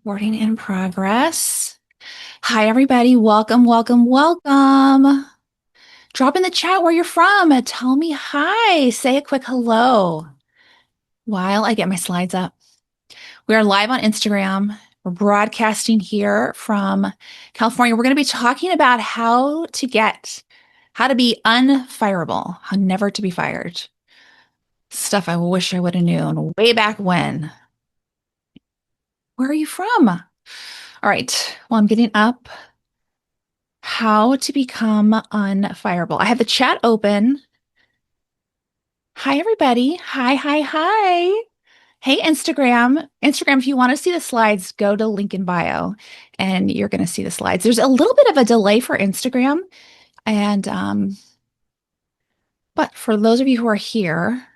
Recording in progress. Hi, everybody. Welcome, welcome, welcome. Drop in the chat where you're from. Tell me hi. Say a quick hello while I get my slides up. We are live on Instagram. We're broadcasting here from California. We're going to be talking about how to be unfireable, how never to be fired. Stuff I wish I would have known way back when. Where are you from? All right. Well, I'm getting up. How to become unfireable. I have the chat open. Hi, everybody. Hi, hi, hi. Hey, Instagram. Instagram, if you want to see the slides, go to link in bio and you're going to see the slides. There's a little bit of a delay for Instagram. And, but for those of you who are here,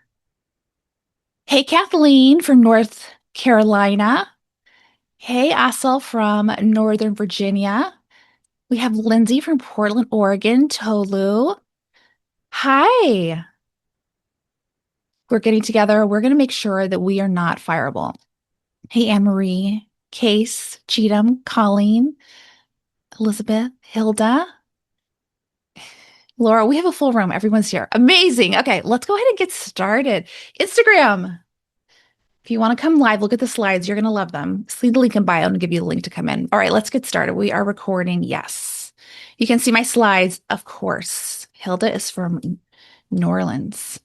hey, Kathleen from North Carolina. Hey, Asel from Northern Virginia. We have Lindsay from Portland, Oregon. Tolu. Hi. We're getting together. We're going to make sure that we are not fireable. Hey, Anne-Marie, Case, Cheatham, Colleen, Elizabeth, Hilda, Laura. We have a full room. Everyone's here. Amazing. Okay, let's go ahead and get started. Instagram. If you want to come live, look at the slides. You're going to love them. See the link in bio and give you the link to come in. All right, let's get started. We are recording. Yes. You can see my slides, of course. Hilda is from New Orleans.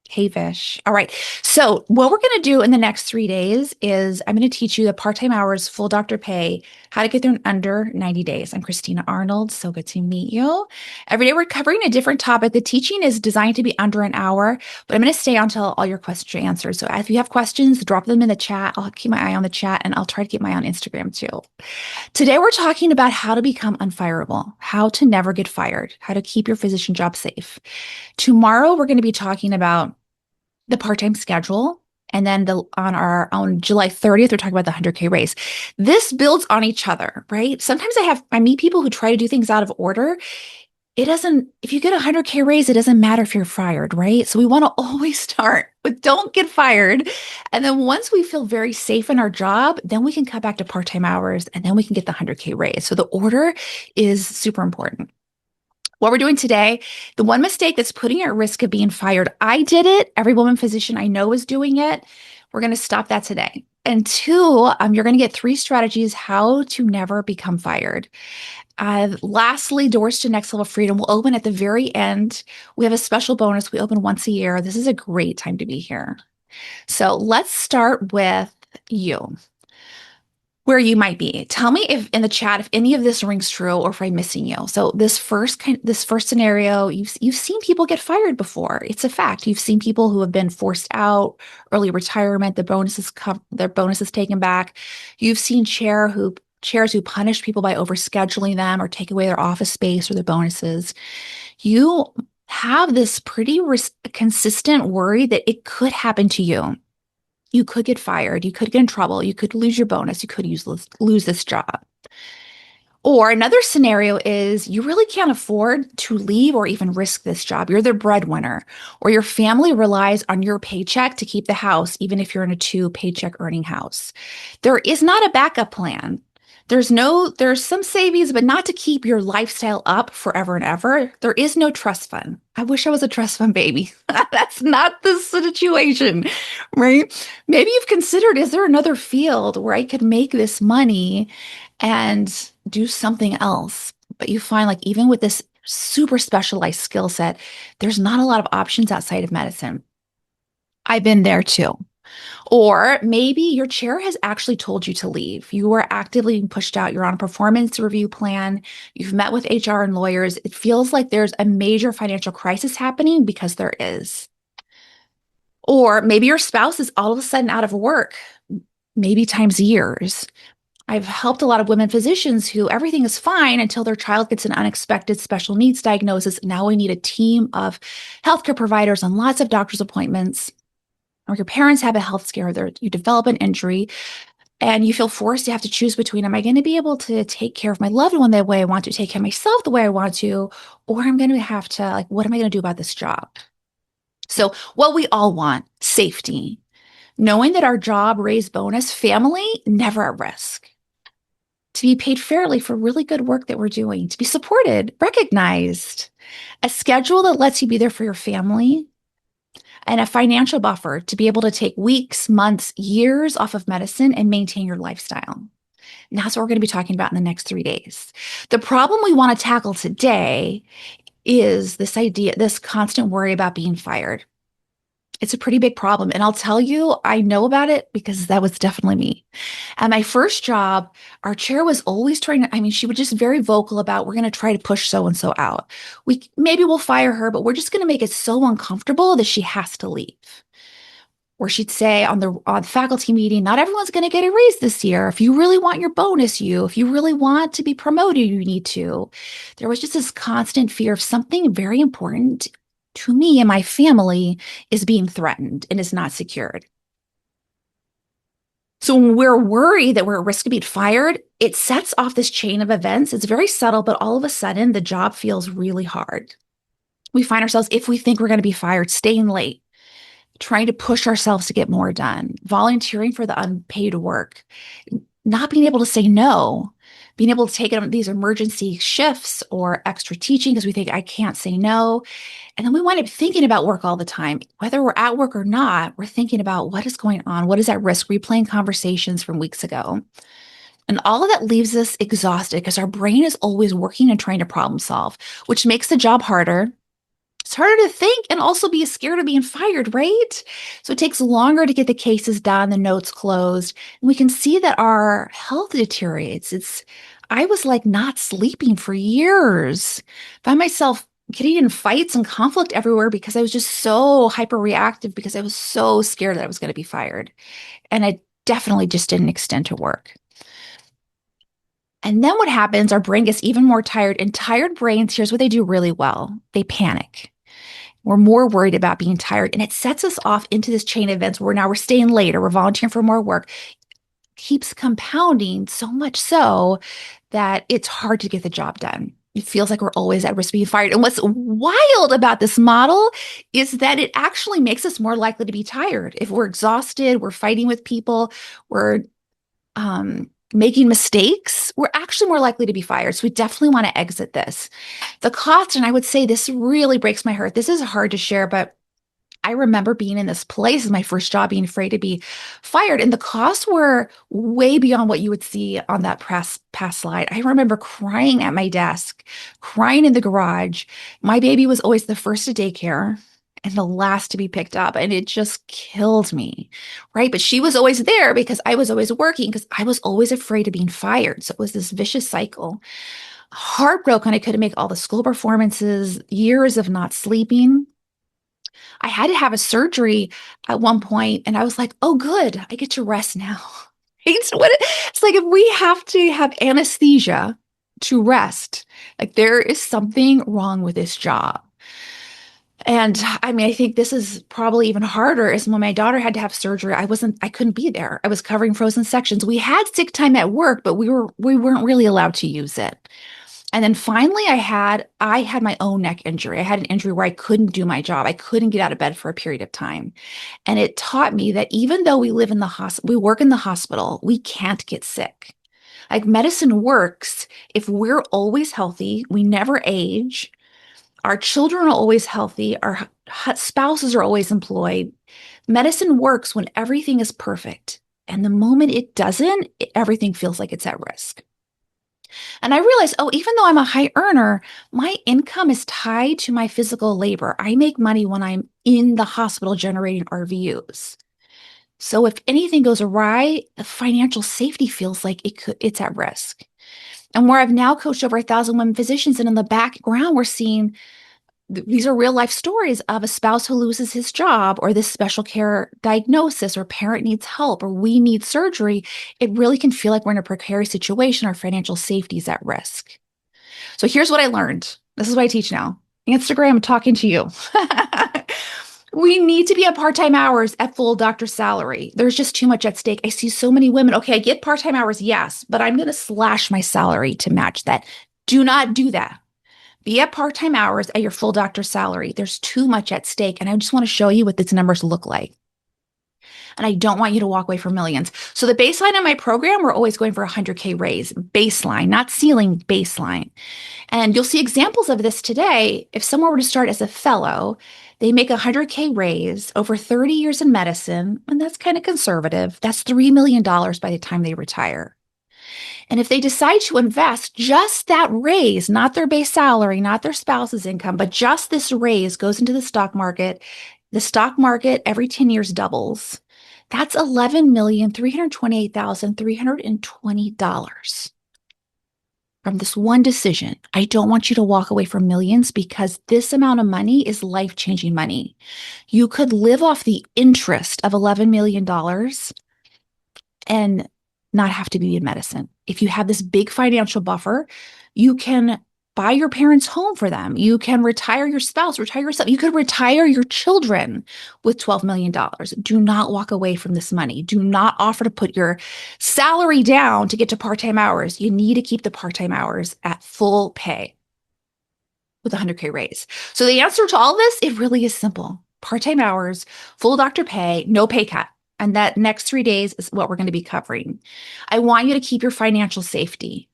Hey, Vish. All right. So what we're going to do in the next 3 days is I'm going to teach you the part-time hours, full doctor pay, how to get there in under 90 days. I'm Christina Arnold. So good to meet you. Every day we're covering a different topic. The teaching is designed to be under an hour, but I'm going to stay until all your questions are answered. So if you have questions, drop them in the chat. I'll keep my eye on the chat and I'll try to keep my eye on Instagram too. Today we're talking about how to become unfireable, how to never get fired, how to keep your physician job safe. Tomorrow we're going to be talking about the part-time schedule. And then on July 30th, we're talking about the 100K raise. This builds on each other, right? Sometimes I meet people who try to do things out of order. If you get a 100K raise, it doesn't matter if you're fired, right? So we want to always start with don't get fired. And then once we feel very safe in our job, then we can cut back to part-time hours and then we can get the 100K raise. So the order is super important. What we're doing today, the one mistake that's putting you at risk of being fired, I did it. Every woman physician I know is doing it. We're going to stop that today. And two, you're going to get 3 strategies how to never become fired. Lastly, doors to next level freedom will open at the very end. We have a special bonus. We open once a year. This is a great time to be here. So let's start with you. Where you might be. Tell me if in the chat if any of this rings true or if I'm missing you. So this first scenario, you've seen people get fired before. It's a fact. You've seen people who have been forced out, early retirement, their bonuses taken back. You've seen chairs who punish people by overscheduling them or take away their office space or their bonuses. You have this pretty consistent worry that it could happen to you. You could get fired. You could get in trouble. You could lose your bonus. You could lose this job. Or another scenario is you really can't afford to leave or even risk this job. You're the breadwinner, or your family relies on your paycheck to keep the house, even if you're in a 2 paycheck earning house. There is not a backup plan. There's some savings, but not to keep your lifestyle up forever and ever. There is no trust fund. I wish I was a trust fund baby. That's not the situation, right? Maybe you've considered, is there another field where I could make this money and do something else? But you find like even with this super specialized skill set, there's not a lot of options outside of medicine. I've been there too. Or maybe your chair has actually told you to leave. You are actively being pushed out. You're on a performance review plan. You've met with HR and lawyers. It feels like there's a major financial crisis happening because there is. Or maybe your spouse is all of a sudden out of work, maybe times years. I've helped a lot of women physicians who everything is fine until their child gets an unexpected special needs diagnosis. Now we need a team of healthcare providers and lots of doctor's appointments. Or your parents have a health scare, you develop an injury, and you feel forced to have to choose between, am I going to be able to take care of my loved one the way I want to, take care of myself the way I want to, or I'm going to have to, like, what am I going to do about this job? So what we all want, safety, Knowing that our job, raise bonus, family, never at risk. To be paid fairly for really good work that we're doing, to be supported, recognized, a schedule that lets you be there for your family, and a financial buffer to be able to take weeks, months, years off of medicine and maintain your lifestyle. And that's what we're going to be talking about in the next 3 days. The problem we want to tackle today is this idea, this constant worry about being fired. It's a pretty big problem. And I'll tell you, I know about it because that was definitely me. At my first job, our chair was always trying to, I mean, she was just very vocal about, we're going to try to push so and so out. Maybe we'll fire her, but we're just going to make it so uncomfortable that she has to leave. Or she'd say on faculty meeting, not everyone's going to get a raise this year. If you really want your bonus, if you really want to be promoted, you need to. There was just this constant fear of something very important to me and my family is being threatened and is not secured. So when we're worried that we're at risk of being fired, it sets off this chain of events. It's very subtle, but all of a sudden the job feels really hard. We find ourselves, if we think we're going to be fired, staying late, trying to push ourselves to get more done, volunteering for the unpaid work, not being able to say no, being able to take on these emergency shifts or extra teaching because we think I can't say no. And then we wind up thinking about work all the time. Whether we're at work or not, we're thinking about what is going on, what is at risk, replaying conversations from weeks ago. And all of that leaves us exhausted because our brain is always working and trying to problem solve, which makes the job harder. It's harder to think and also be scared of being fired, right? So it takes longer to get the cases done, the notes closed. And we can see that our health deteriorates. I was like not sleeping for years. Found myself getting in fights and conflict everywhere because I was just so hyper reactive because I was so scared that I was going to be fired. And it definitely just didn't extend to work. And then what happens, our brain gets even more tired, and tired brains, here's what they do really well. They panic. We're more worried about being tired, and it sets us off into this chain of events where now we're staying late or we're volunteering for more work. Keeps compounding so much so that it's hard to get the job done. It feels like we're always at risk of being fired. And what's wild about this model is that it actually makes us more likely to be tired. If we're exhausted, we're fighting with people, we're making mistakes, we're actually more likely to be fired. So we definitely want to exit this. The cost, and I would say this really breaks my heart. This is hard to share, but I remember being in this place, my first job, being afraid to be fired. And the costs were way beyond what you would see on that past slide. I remember crying at my desk, crying in the garage. My baby was always the first to daycare and the last to be picked up. And it just killed me, right? But she was always there because I was always working because I was always afraid of being fired. So it was this vicious cycle. Heartbroken, I couldn't make all the school performances, years of not sleeping. I had to have a surgery at one point, and I was like, oh, good, I get to rest now. It's like if we have to have anesthesia to rest, like there is something wrong with this job. And I mean, I think this is probably even harder is when my daughter had to have surgery. I couldn't be there. I was covering frozen sections. We had sick time at work, but we weren't really allowed to use it. And then finally I had my own neck injury. I had an injury where I couldn't do my job. I couldn't get out of bed for a period of time. And it taught me that even though we live in the hospital, we work in the hospital, we can't get sick. Like medicine works if we're always healthy, we never age, our children are always healthy, our spouses are always employed. Medicine works when everything is perfect. And the moment it doesn't, everything feels like it's at risk. And I realized, oh, even though I'm a high earner, my income is tied to my physical labor. I make money when I'm in the hospital generating RVUs. So if anything goes awry, the financial safety feels like it's at risk. And where I've now coached over 1,000 women physicians, and in the background, we're seeing these are real life stories of a spouse who loses his job, or this special care diagnosis, or parent needs help, or we need surgery. It really can feel like we're in a precarious situation. Our financial safety is at risk. So here's what I learned. This is what I teach now. Instagram, talking to you. We need to be at part-time hours at full doctor salary. There's just too much at stake. I see so many women. Okay, I get part-time hours, yes, but I'm going to slash my salary to match that. Do not do that. Be at part-time hours at your full doctor salary. There's too much at stake. And I just want to show you what these numbers look like. And I don't want you to walk away from millions. So the baseline of my program, we're always going for a 100K raise, baseline, not ceiling, baseline. And you'll see examples of this today. If someone were to start as a fellow, they make a 100K raise over 30 years in medicine, and that's kind of conservative. That's $3 million by the time they retire. And if they decide to invest, just that raise, not their base salary, not their spouse's income, but just this raise goes into the stock market. The stock market every 10 years doubles. That's $11,328,320 from this one decision. I don't want you to walk away from millions because this amount of money is life-changing money. You could live off the interest of $11 million and not have to be in medicine. If you have this big financial buffer, you can buy your parents' home for them. You can retire your spouse, retire yourself. You could retire your children with $12 million. Do not walk away from this money. Do not offer to put your salary down to get to part-time hours. You need to keep the part-time hours at full pay with a 100K raise. So the answer to all this, it really is simple. Part-time hours, full doctor pay, no pay cut. And that next 3 days is what we're going to be covering. I want you to keep your financial safety.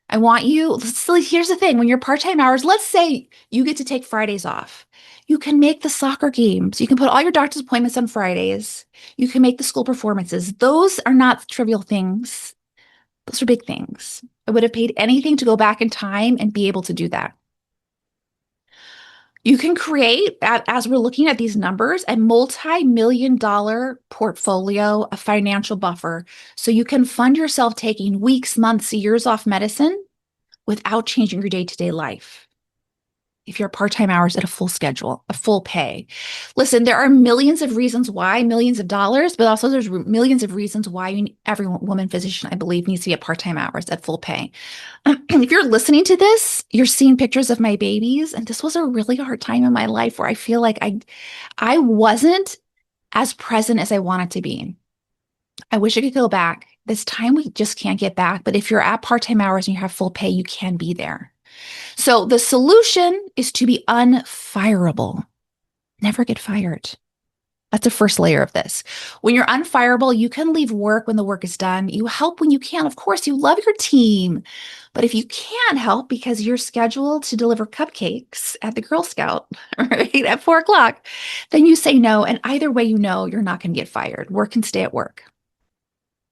I want you, so here's the thing, when you're part-time hours, let's say you get to take Fridays off. You can make the soccer games. You can put all your doctor's appointments on Fridays. You can make the school performances. Those are not trivial things. Those are big things. I would have paid anything to go back in time and be able to do that. You can create, as we're looking at these numbers, a multi-million-dollar portfolio, a financial buffer, so you can fund yourself taking weeks, months, years off medicine without changing your day-to-day life. If you're part-time hours at a full schedule, a full pay. Listen, there are millions of reasons why, millions of dollars, but also there's millions of reasons why every woman physician, I believe, needs to be at part-time hours at full pay. If you're listening to this, you're seeing pictures of my babies, and this was a really hard time in my life where I feel like I wasn't as present as I wanted to be. I wish I could go back. This time we just can't get back, but if you're at part-time hours and you have full pay, you can be there. So the solution is to be un-fireable. Never get fired. That's the first layer of this. When you're unfireable, you can leave work when the work is done. You help when you can. Of course, you love your team. But if you can't help because you're scheduled to deliver cupcakes at the Girl Scout, right, at 4 o'clock, then you say no. And either way, you know you're not going to get fired. Work can stay at work.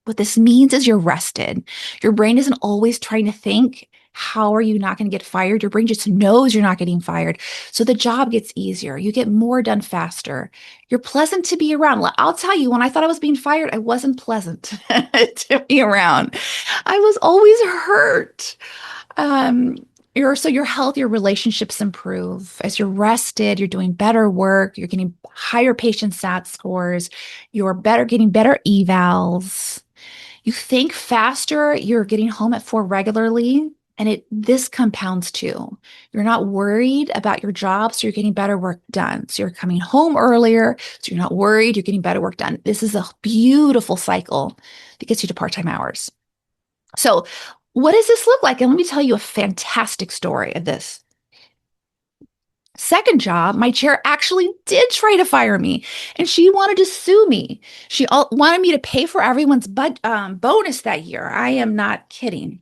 What this means is you're rested. Your brain isn't always trying to think, how are you not going to get fired? Your brain just knows you're not getting fired. So the job gets easier. You get more done faster. You're pleasant to be around. I'll tell you, when I thought I was being fired, I wasn't pleasant to be around. I was always hurt. Your health, your relationships improve. As you're rested, you're doing better work, you're getting higher patient sat scores, you're getting better evals. You think faster, you're getting home at 4 regularly, and this compounds too. You're not worried about your job, so you're getting better work done. So you're coming home earlier, so you're not worried, you're getting better work done. This is a beautiful cycle that gets you to part-time hours. So what does this look like? And let me tell you a fantastic story of this. Second job, my chair actually did try to fire me, and she wanted to sue me. She wanted me to pay for everyone's bonus that year. I am not kidding.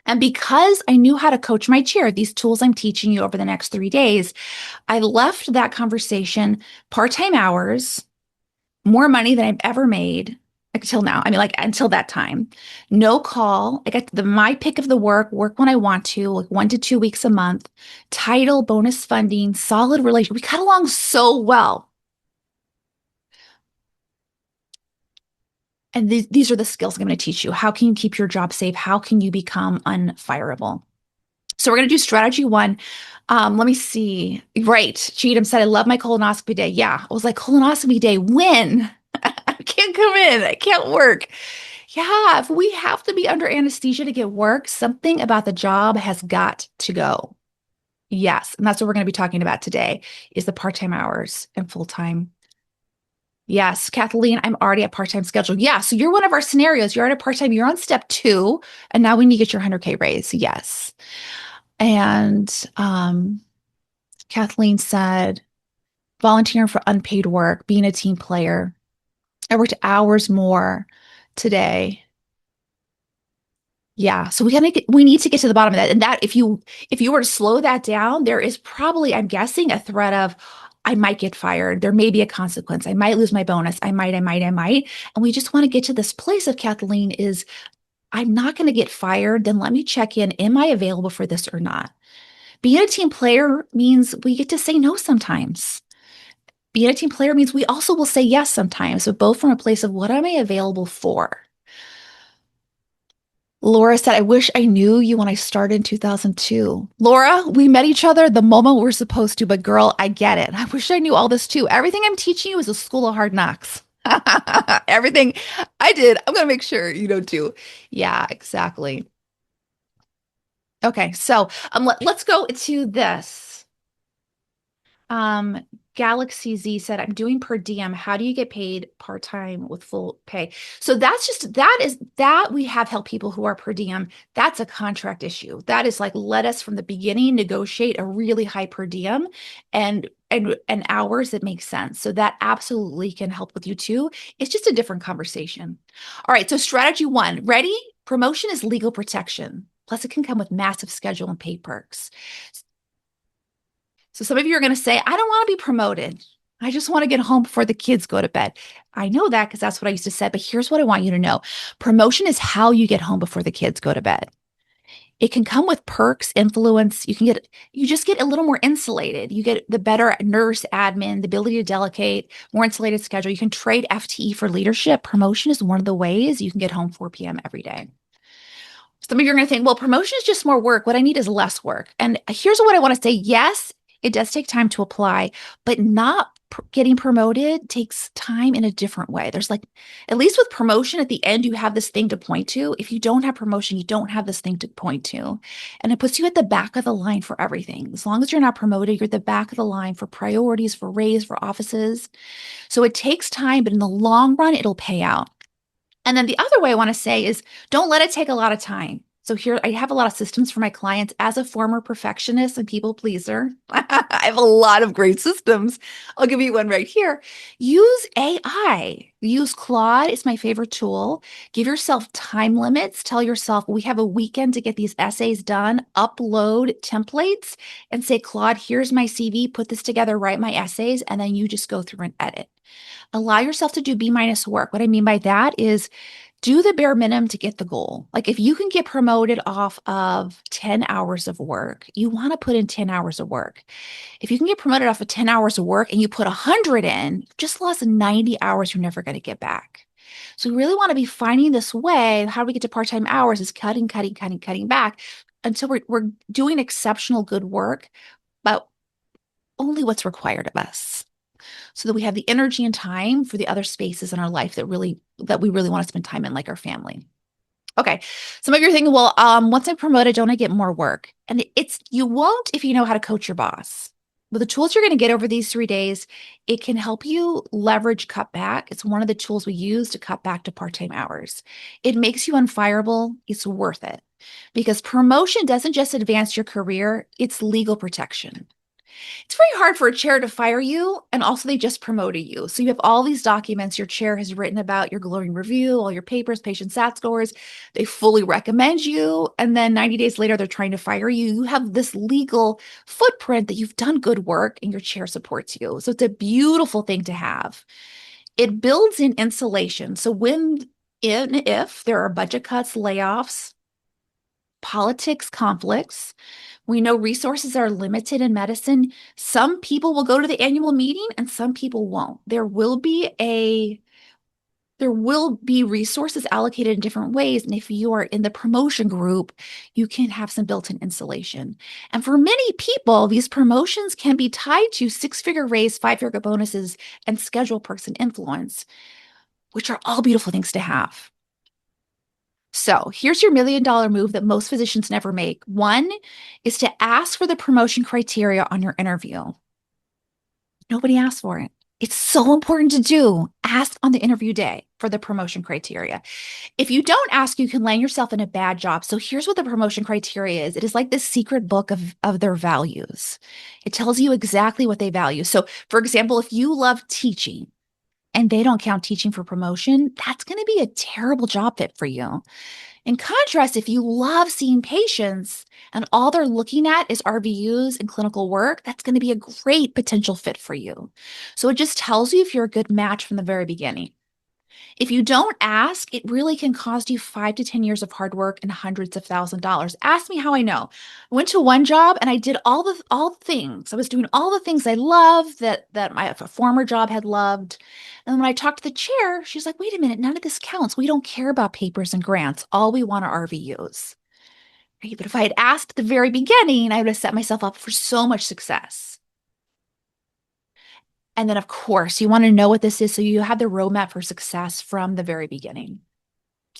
And because I knew how to coach my chair, these tools I'm teaching you over the next 3 days, I left that conversation, part-time hours, more money than I've ever made until now. I mean, like until that time, no call. I got my pick of the work when I want to, like 1 to 2 weeks a month, title, bonus funding, solid relation. We got along so well. And these are the skills I'm going to teach you. How can you keep your job safe? How can you become unfireable? So we're going to do strategy 1. Let me see. Right. Cheatham said, I love my colonoscopy day. Yeah. I was like, colonoscopy day, when? I can't come in. I can't work. Yeah. If we have to be under anesthesia to get work, something about the job has got to go. Yes. And that's what we're going to be talking about today is the part-time hours and full-time. Yes, Kathleen, I'm already at part-time schedule. Yeah, so you're one of our scenarios. You're at a part-time, you're on step 2, and now we need to get your 100K raise. Yes. And Kathleen said, volunteering for unpaid work, being a team player. I worked hours more today. Yeah, so we need to get to the bottom of that. And that if you were to slow that down, there is probably, I'm guessing, a threat of I might get fired. There may be a consequence. I might lose my bonus. I might. And we just want to get to this place of Kathleen is I'm not going to get fired. Then let me check in. Am I available for this or not? Being a team player means we get to say no sometimes. Being a team player means we also will say yes sometimes, but both from a place of what am I available for? Laura said, I wish I knew you when I started in 2002. Laura, we met each other the moment we're supposed to, but girl, I get it. I wish I knew all this too. Everything I'm teaching you is a school of hard knocks. Everything I did, I'm going to make sure you know too. Yeah, exactly. Okay, so let's go to this. Um, Galaxy Z said, I'm doing per diem. How do you get paid part-time with full pay? So that we have helped people who are per diem. That's a contract issue. That is like, let us from the beginning negotiate a really high per diem and hours that make sense. So that absolutely can help with you too. It's just a different conversation. All right, so strategy one, ready? Promotion is legal protection. Plus, it can come with massive schedule and pay perks. So some of you are going to say, I don't want to be promoted. I just want to get home before the kids go to bed. I know that because that's what I used to say, but here's what I want you to know. Promotion is how you get home before the kids go to bed. It can come with perks, influence. You just get a little more insulated. You get the better nurse admin, the ability to delegate, more insulated schedule. You can trade FTE for leadership. Promotion is one of the ways you can get home 4 p.m. every day. Some of you are going to think, well, promotion is just more work. What I need is less work. And here's what I want to say. Yes, it does take time to apply, but not getting promoted takes time in a different way. There's like, at least with promotion at the end, you have this thing to point to. If you don't have promotion, you don't have this thing to point to. And it puts you at the back of the line for everything. As long as you're not promoted, you're at the back of the line for priorities, for raise, for offices. So it takes time, but in the long run, it'll pay out. And then the other way I want to say is don't let it take a lot of time. So here I have a lot of systems for my clients as a former perfectionist and people pleaser. I have a lot of great systems. I'll give you one right here. Use AI. Use Claude. It's my favorite tool. Give yourself time limits. Tell yourself we have a weekend to get these essays done. Upload templates and say, Claude, here's my CV. Put this together, write my essays, and then you just go through and edit. Allow yourself to do B minus work. What I mean by that is do the bare minimum to get the goal. Like if you can get promoted off of 10 hours of work, you want to put in 10 hours of work. If you can get promoted off of 10 hours of work and you put 100 in, just lost 90 hours you're never going to get back. So we really want to be finding this way. How do we get to part-time hours is cutting back until we're doing exceptional good work, but only what's required of us so that we have the energy and time for the other spaces in our life that we really want to spend time in, like our family. Okay. Some of you are thinking, well, once I'm promoted, don't I get more work? And you won't if you know how to coach your boss. With the tools you're going to get over these 3 days, it can help you leverage cut back. It's one of the tools we use to cut back to part-time hours. It makes you unfireable. It's worth it because promotion doesn't just advance your career, it's legal protection. It's very hard for a chair to fire you, and also they just promoted you. So you have all these documents your chair has written about your glowing review, all your papers, patient SAT scores. They fully recommend you, and then 90 days later, they're trying to fire you. You have this legal footprint that you've done good work and your chair supports you. So it's a beautiful thing to have. It builds in insulation. So if there are budget cuts, layoffs, politics, conflicts, we know resources are limited in medicine. Some people will go to the annual meeting and some people won't. There will be resources allocated in different ways. And if you are in the promotion group, you can have some built-in insulation. And for many people, these promotions can be tied to six-figure raise, five-figure bonuses, and schedule perks and influence, which are all beautiful things to have. So here's your $1 million move that most physicians never make. One is to ask for the promotion criteria on your interview. Nobody asks for it. It's so important to do. Ask on the interview day for the promotion criteria. If you don't ask, you can land yourself in a bad job. So here's what the promotion criteria is. It is like this secret book of their values. It tells you exactly what they value. So for example, if you love teaching, and they don't count teaching for promotion, that's going to be a terrible job fit for you. In contrast, if you love seeing patients and all they're looking at is RVUs and clinical work, that's going to be a great potential fit for you. So it just tells you if you're a good match from the very beginning. If you don't ask, it really can cost you 5 to 10 years of hard work and hundreds of $1,000s. Ask me how I know. I went to one job and I did all the things. I was doing all the things I loved that my former job had loved. And when I talked to the chair, she's like, "Wait a minute, none of this counts. We don't care about papers and grants. All we want are RVUs." Right? But if I had asked at the very beginning, I would have set myself up for so much success. And then, of course, you want to know what this is so you have the roadmap for success from the very beginning.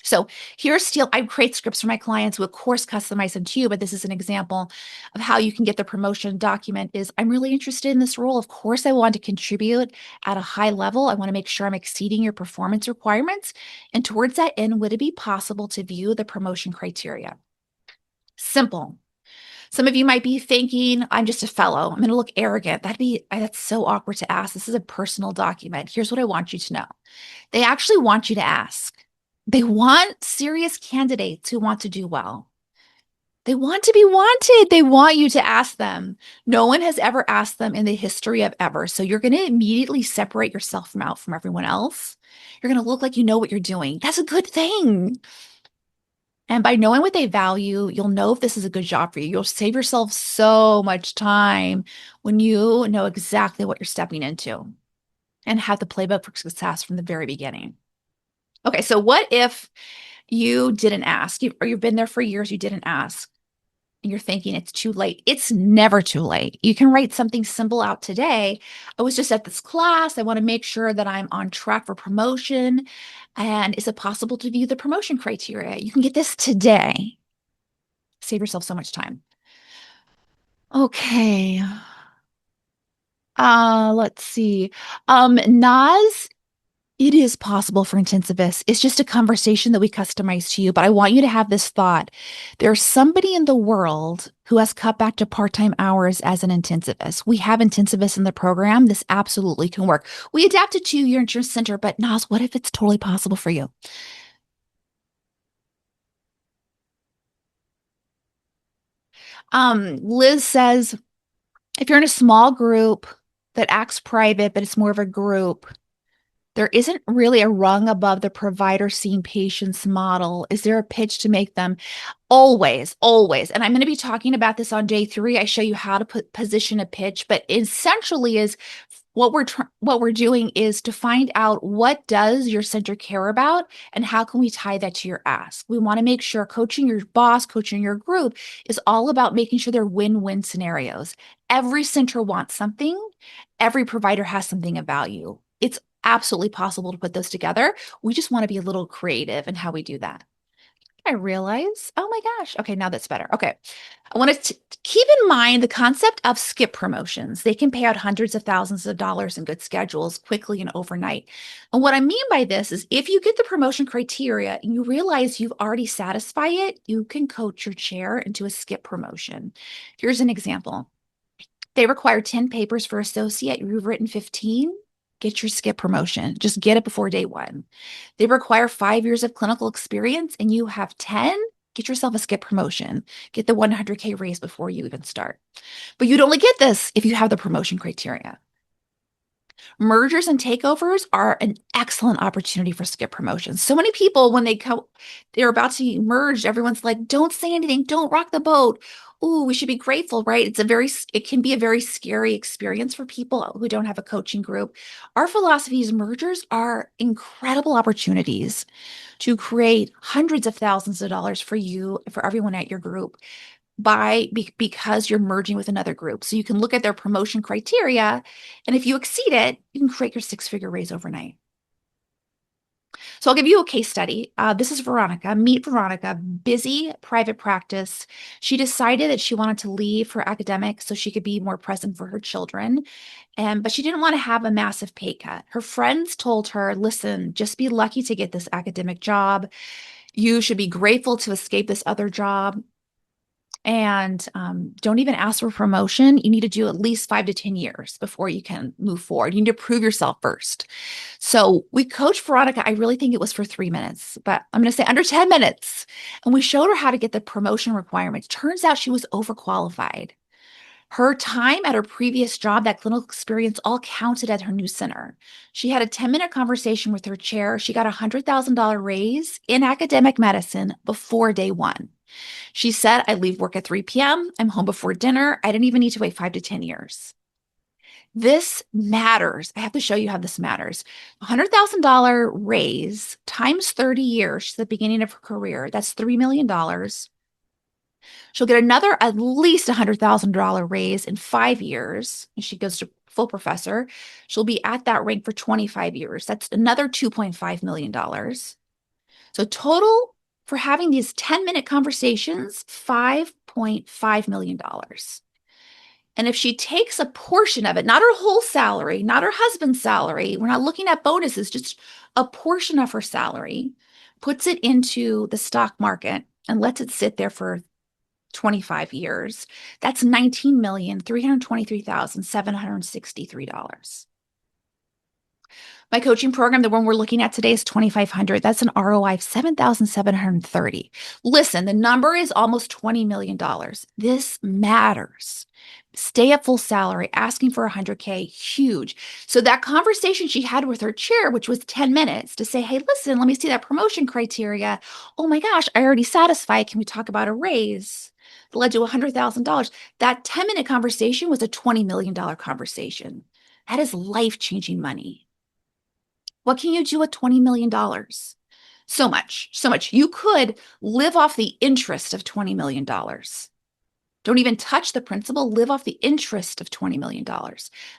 So here's still, I create scripts for my clients who, of course, customize them to you, but this is an example of how you can get the promotion document is, "I'm really interested in this role. Of course, I want to contribute at a high level. I want to make sure I'm exceeding your performance requirements. And towards that end, would it be possible to view the promotion criteria?" Simple. Some of you might be thinking, "I'm just a fellow. I'm going to look arrogant." That's so awkward to ask. This is a personal document. Here's what I want you to know. They actually want you to ask. They want serious candidates who want to do well. They want to be wanted. They want you to ask them. No one has ever asked them in the history of ever. So you're going to immediately separate yourself from everyone else. You're going to look like you know what you're doing. That's a good thing. And by knowing what they value, you'll know if this is a good job for you. You'll save yourself so much time when you know exactly what you're stepping into and have the playbook for success from the very beginning. Okay, so what if you didn't ask, or you've been there for years, you didn't ask, and you're thinking it's too late? It's never too late. You can write something simple out today. "I was just at this class. I want to make sure that I'm on track for promotion. And is it possible to view the promotion criteria?" You can get this today. Save yourself so much time. Okay. Let's see. Nas, it is possible for intensivists. It's just a conversation that we customize to you, but I want you to have this thought. There's somebody in the world who has cut back to part-time hours as an intensivist. We have intensivists in the program. This absolutely can work. We adapted to your insurance center, but Nas, what if it's totally possible for you? Liz says, if you're in a small group that acts private, but it's more of a group, there isn't really a rung above the provider seeing patients model. Is there a pitch to make them? Always, always. And I'm going to be talking about this on day 3. I show you how to position a pitch, but essentially is what we're doing is to find out, what does your center care about and how can we tie that to your ask. We want to make sure coaching your boss, coaching your group is all about making sure they're win-win scenarios. Every center wants something. Every provider has something of value. It's absolutely possible to put those together. We just want to be a little creative in how we do that. I realize, oh my gosh. Okay, now that's better. Okay. I want to keep in mind the concept of skip promotions. They can pay out hundreds of thousands of dollars in good schedules quickly and overnight. And what I mean by this is, if you get the promotion criteria and you realize you've already satisfied it, you can coach your chair into a skip promotion. Here's an example. They require 10 papers for associate. You've written 15. Get your skip promotion. Just get it before day 1. They require 5 years of clinical experience and you have 10. Get yourself a skip promotion. Get the 100K raise before you even start. But you'd only get this if you have the promotion criteria. Mergers and takeovers are an excellent opportunity for skip promotions. So many people, when they're about to be merged, everyone's like, "Don't say anything, don't rock the boat. Ooh, we should be grateful," right? It can be a very scary experience for people who don't have a coaching group. Our philosophy is mergers are incredible opportunities to create hundreds of thousands of dollars for you, for everyone at your group, because you're merging with another group. So you can look at their promotion criteria, and if you exceed it, you can create your 6-figure raise overnight. So I'll give you a case study. This is Veronica. Meet Veronica, busy private practice. She decided that she wanted to leave for academics so she could be more present for her children. But she didn't want to have a massive pay cut. Her friends told her, "Listen, just be lucky to get this academic job. You should be grateful to escape this other job." And don't even ask for promotion. You need to do at least 5 to 10 years before you can move forward. You need to prove yourself first. So we coached Veronica. I really think it was for 3 minutes, but I'm going to say under 10 minutes. And we showed her how to get the promotion requirements. Turns out she was overqualified. Her time at her previous job, that clinical experience, all counted at her new center. She had a 10-minute conversation with her chair. She got a $100,000 raise in academic medicine before day one. She said, I leave work at 3 p.m. I'm home before dinner. I didn't even need to wait 5 to 10 years. This matters. I have to show you how this matters. $100,000 raise times 30 years. She's at the beginning of her career. That's $3 million. She'll get another at least $100,000 raise in 5 years. And she goes to full professor. She'll be at that rank for 25 years. That's another $2.5 million. So total for having these 10-minute conversations, $5.5 million. And if she takes a portion of it, not her whole salary, not her husband's salary, we're not looking at bonuses, just a portion of her salary, puts it into the stock market and lets it sit there for 25 years, that's $19,323,763. My coaching program, the one we're looking at today, is 2,500. That's an ROI of 7,730. Listen, the number is almost $20 million. This matters. Stay at full salary, asking for 100K, huge. So that conversation she had with her chair, which was 10 minutes to say, hey, listen, let me see that promotion criteria. Oh my gosh, I already satisfied. Can we talk about a raise? That led to $100,000. That 10-minute conversation was a $20 million conversation. That is life-changing money. What can you do with $20 million? So much, so much. You could live off the interest of $20 million. Don't even touch the principal, live off the interest of $20 million.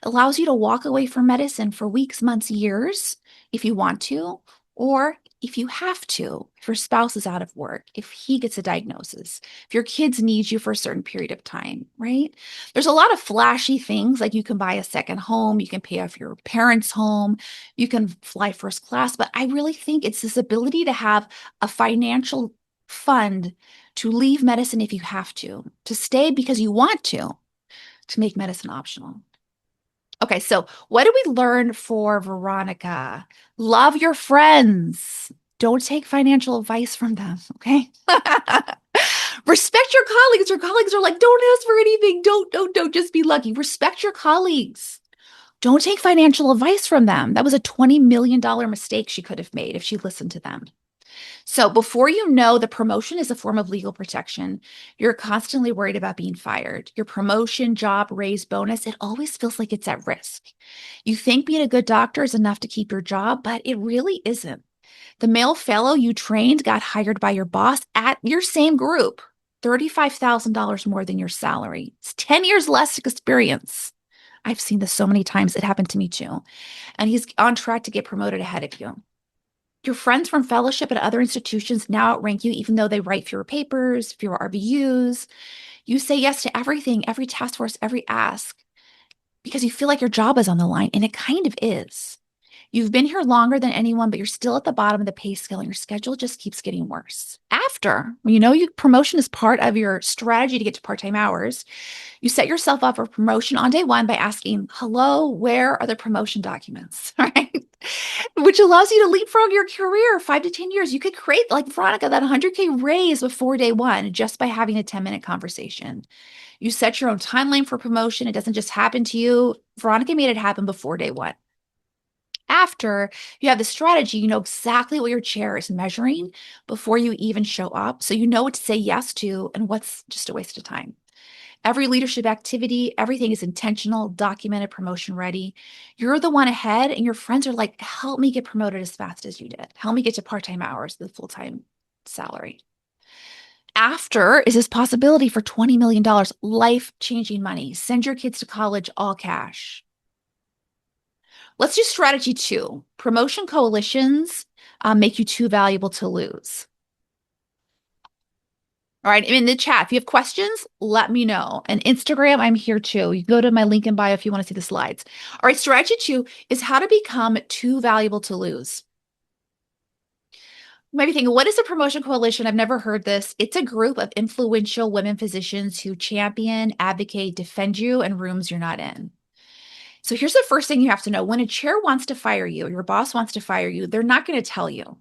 Allows you to walk away from medicine for weeks, months, years, if you want to, or if you have to, if your spouse is out of work, if he gets a diagnosis, if your kids need you for a certain period of time, right? There's a lot of flashy things, like you can buy a second home, you can pay off your parents' home, you can fly first class, but I really think it's this ability to have a financial fund to leave medicine if you have to stay because you want to make medicine optional. Okay, so what do we learn for Veronica? Love your friends. Don't take financial advice from them, okay? Respect your colleagues. Your colleagues are like, don't ask for anything. Don't, just be lucky. Respect your colleagues. Don't take financial advice from them. That was a $20 million mistake she could have made if she listened to them. So before you know, the promotion is a form of legal protection. You're constantly worried about being fired. Your promotion, job, raise, bonus, it always feels like it's at risk. You think being a good doctor is enough to keep your job, but it really isn't. The male fellow you trained got hired by your boss at your same group, $35,000 more than your salary. It's 10 years less experience. I've seen this so many times. It happened to me too. And he's on track to get promoted ahead of you. Your friends from fellowship at other institutions now outrank you, even though they write fewer papers, fewer RVUs. You say yes to everything, every task force, every ask, because you feel like your job is on the line, and it kind of is. You've been here longer than anyone, but you're still at the bottom of the pay scale, and your schedule just keeps getting worse. After, your promotion is part of your strategy to get to part-time hours, you set yourself up for promotion on day one by asking, hello, where are the promotion documents, right? Which allows you to leapfrog your career 5 to 10 years. You could create, like Veronica, that 100K raise before day one just by having a 10-minute conversation. You set your own timeline for promotion. It doesn't just happen to you. Veronica made it happen before day one. After you have the strategy, you know exactly what your chair is measuring before you even show up. So you know what to say yes to and what's just a waste of time. Every leadership activity, everything is intentional, documented, promotion ready. You're the one ahead, and your friends are like, help me get promoted as fast as you did. Help me get to part-time hours, the full-time salary. After is this possibility for $20 million, life-changing money. Send your kids to college, all cash. Let's do strategy 2. Promotion coalitions make you too valuable to lose. All right, in the chat, if you have questions, let me know. And Instagram, I'm here too. You can go to my link in bio if you want to see the slides. All right, strategy 2 is how to become too valuable to lose. You might be thinking, what is a promotion coalition? I've never heard this. It's a group of influential women physicians who champion, advocate, defend you in rooms you're not in. So here's the first thing you have to know. When a chair wants to fire you, your boss wants to fire you, they're not going to tell you.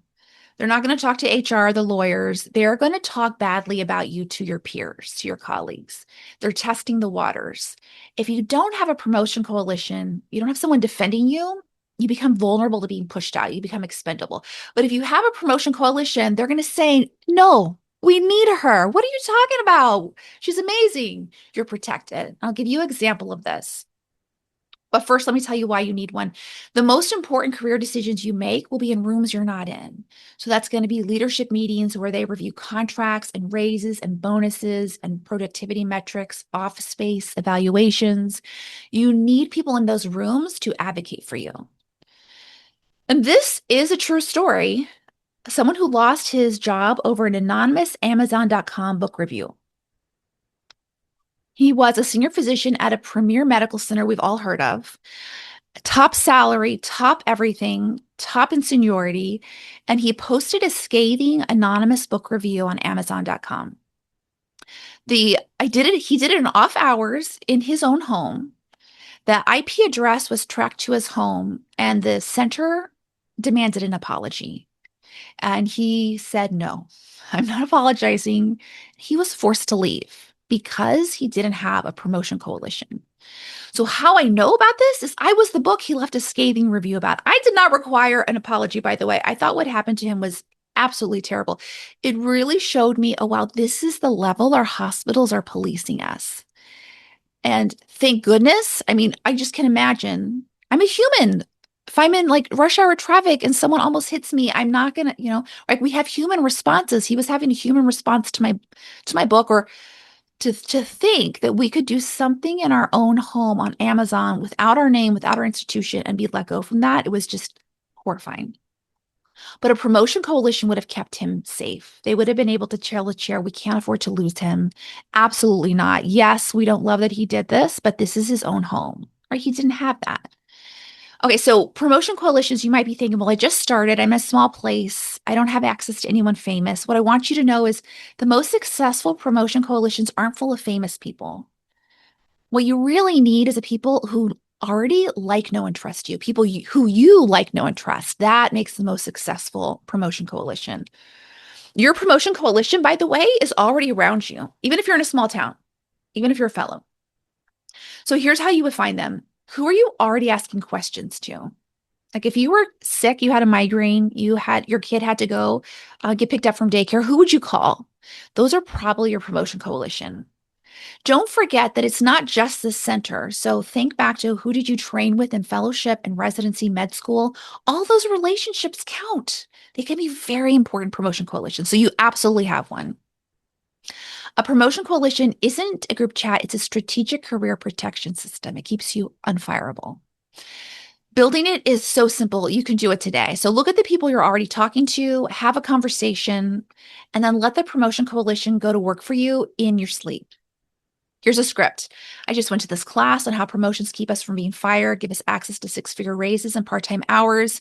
They're not going to talk to HR, the lawyers. They're going to talk badly about you to your peers, to your colleagues. They're testing the waters. If you don't have a promotion coalition, you don't have someone defending you, you become vulnerable to being pushed out. You become expendable. But if you have a promotion coalition, they're going to say, no, we need her. What are you talking about? She's amazing. You're protected. I'll give you an example of this. But first, let me tell you why you need one. The most important career decisions you make will be in rooms you're not in. So that's going to be leadership meetings where they review contracts and raises and bonuses and productivity metrics, office space evaluations. You need people in those rooms to advocate for you. And this is a true story. Someone who lost his job over an anonymous Amazon.com book review. He was a senior physician at a premier medical center we've all heard of. Top salary, top everything, top in seniority, and he posted a scathing anonymous book review on Amazon.com. He did it in off hours in his own home. The IP address was tracked to his home, and the center demanded an apology. And he said, no, I'm not apologizing. He was forced to leave because he didn't have a promotion coalition. So how I know about this is I was the book he left a scathing review about. I did not require an apology, by the way. I thought what happened to him was absolutely terrible. It really showed me, oh, wow, this is the level our hospitals are policing us. And thank goodness. I mean, I just can imagine. I'm a human. If I'm in like rush hour traffic and someone almost hits me, I'm not gonna, like we have human responses. He was having a human response to my book, or to think that we could do something in our own home on Amazon without our name, without our institution, and be let go from that. It was just horrifying. But a promotion coalition would have kept him safe. They would have been able to tell the chair, we can't afford to lose him. Absolutely not. Yes, we don't love that he did this, but this is his own home. Right? He didn't have that. Okay, so promotion coalitions, you might be thinking, well, I just started. I'm in a small place. I don't have access to anyone famous. What I want you to know is the most successful promotion coalitions aren't full of famous people. What you really need is a people who already like, know, and trust you, people who you like, know, and trust. That makes the most successful promotion coalition. Your promotion coalition, by the way, is already around you, even if you're in a small town, even if you're a fellow. So here's how you would find them. Who are you already asking questions to? Like if you were sick, you had a migraine, your kid had to go get picked up from daycare, who would you call? Those are probably your promotion coalition. Don't forget that it's not just the center. So think back to who did you train with in fellowship and residency, med school? All those relationships count. They can be very important promotion coalitions. So you absolutely have one. A promotion coalition isn't a group chat, it's a strategic career protection system. It keeps you unfireable. Building it is so simple. You can do it today. So look at the people you're already talking to, have a conversation, and then let the promotion coalition go to work for you in your sleep. Here's a script. I just went to this class on how promotions keep us from being fired, give us access to six-figure raises and part-time hours.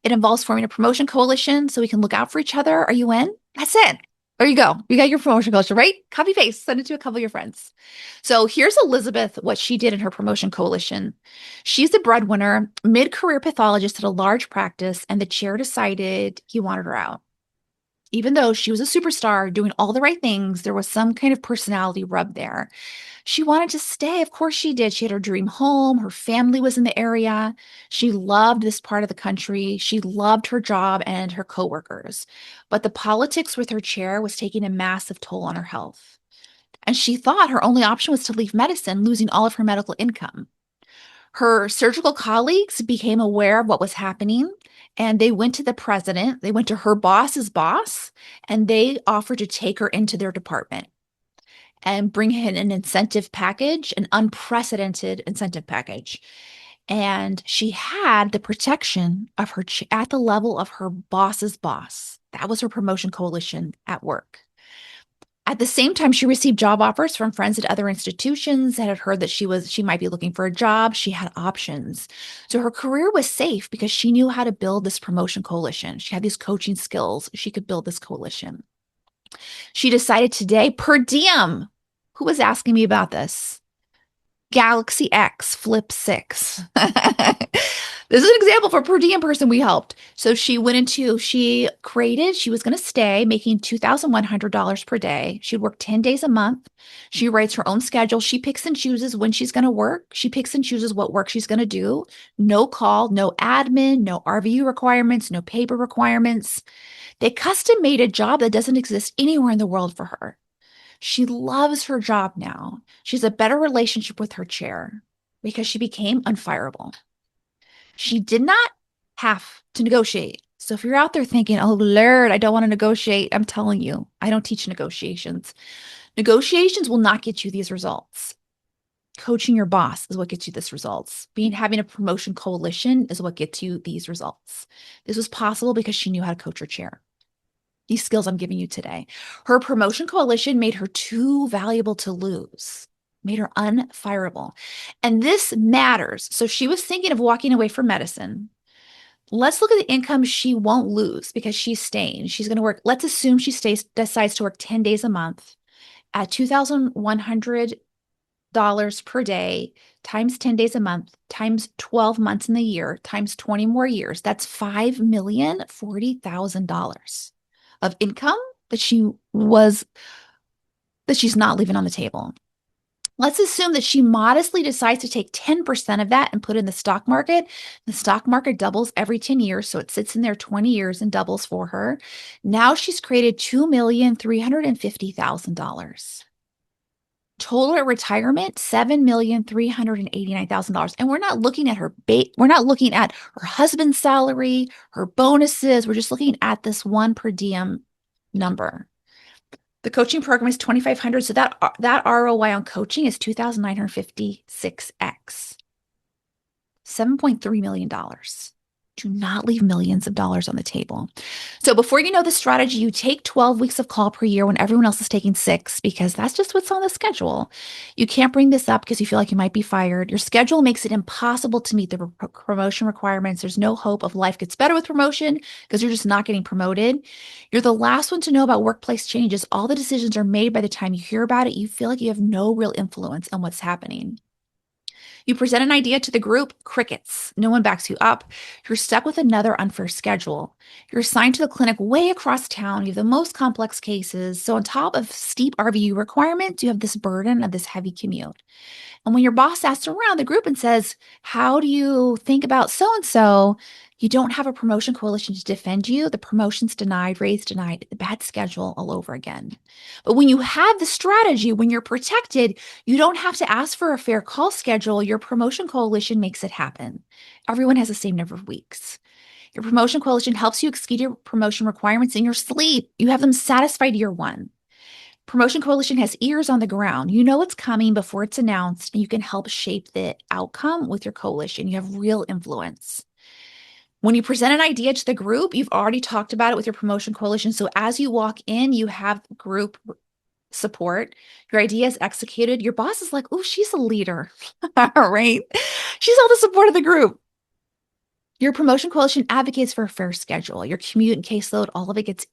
It involves forming a promotion coalition so we can look out for each other. Are you in? That's it. There you go. You got your promotion coalition, right? Copy paste, send it to a couple of your friends. So here's Elizabeth, what she did in her promotion coalition. She's the breadwinner, mid-career pathologist at a large practice, and the chair decided he wanted her out. Even though she was a superstar doing all the right things, there was some kind of personality rub there. She wanted to stay. Of course she did. She had her dream home. Her family was in the area. She loved this part of the country. She loved her job and her coworkers. But the politics with her chair was taking a massive toll on her health. And she thought her only option was to leave medicine, losing all of her medical income. Her surgical colleagues became aware of what was happening, and they went to the president. They went to her boss's boss, and they offered to take her into their department and bring in an incentive package, an unprecedented incentive package. And she had the protection of her at the level of her boss's boss. That was her promotion coalition at work. At the same time, she received job offers from friends at other institutions that had heard that she might be looking for a job. She had options. So her career was safe because she knew how to build this promotion coalition. She had these coaching skills. She could build this coalition. She decided today, per diem. Who was asking me about this? Galaxy X Flip 6. This is an example for per diem person we helped. So she was going to stay making $2,100 per day. She'd work 10 days a month. She writes her own schedule. She picks and chooses when she's going to work. She picks and chooses what work she's going to do. No call, no admin, no RVU requirements, no paper requirements. They custom made a job that doesn't exist anywhere in the world for her. She loves her job now. She has a better relationship with her chair because she became un-fireable. She did not have to negotiate. So if you're out there thinking, oh, Lord, I don't want to negotiate, I'm telling you, I don't teach negotiations. Negotiations will not get you these results. Coaching your boss is what gets you these results. Having a promotion coalition is what gets you these results. This was possible because she knew how to coach her chair. These skills I'm giving you today. Her promotion coalition made her too valuable to lose, made her un-fireable. And this matters. So she was thinking of walking away from medicine. Let's look at the income she won't lose because she's staying. She's going to work. Let's assume she decides to work 10 days a month at $2,100 per day times 10 days a month times 12 months in the year times 20 more years. That's $5,040,000 of income that she's not leaving on the table. Let's assume that she modestly decides to take 10% of that and put in the stock market. The stock market doubles every 10 years, so it sits in there 20 years and doubles for her. Now she's created $2,350,000. Total at retirement, $7,389,000. And we're not looking at her husband's salary, her bonuses. We're just looking at this one per diem number. The coaching program is $2,500. So that ROI on coaching is 2,956x. $7.3 million. Do not leave millions of dollars on the table. So before you know the strategy, you take 12 weeks of call per year when everyone else is taking 6 because that's just what's on the schedule. You can't bring this up because you feel like you might be fired. Your schedule makes it impossible to meet the promotion requirements. There's no hope of life gets better with promotion because you're just not getting promoted. You're the last one to know about workplace changes. All the decisions are made by the time you hear about it. You feel like you have no real influence on what's happening. You present an idea to the group, crickets. No one backs you up. You're stuck with another unfair schedule. You're assigned to the clinic way across town. You have the most complex cases. So on top of steep RVU requirements, you have this burden of this heavy commute. And when your boss asks around the group and says, how do you think about so-and-so? You don't have a promotion coalition to defend you. The promotion's denied, raise denied, the bad schedule all over again. But when you have the strategy, when you're protected, you don't have to ask for a fair call schedule. Your promotion coalition makes it happen. Everyone has the same number of weeks. Your promotion coalition helps you exceed your promotion requirements in your sleep. You have them satisfied year one. Promotion coalition has ears on the ground. You know what's coming before it's announced, and you can help shape the outcome with your coalition. You have real influence. When you present an idea to the group, you've already talked about it with your promotion coalition. So as you walk in, you have group support. Your idea is executed. Your boss is like, oh, she's a leader. All right. She's all the support of the group. Your promotion coalition advocates for a fair schedule. Your commute and caseload, all of it gets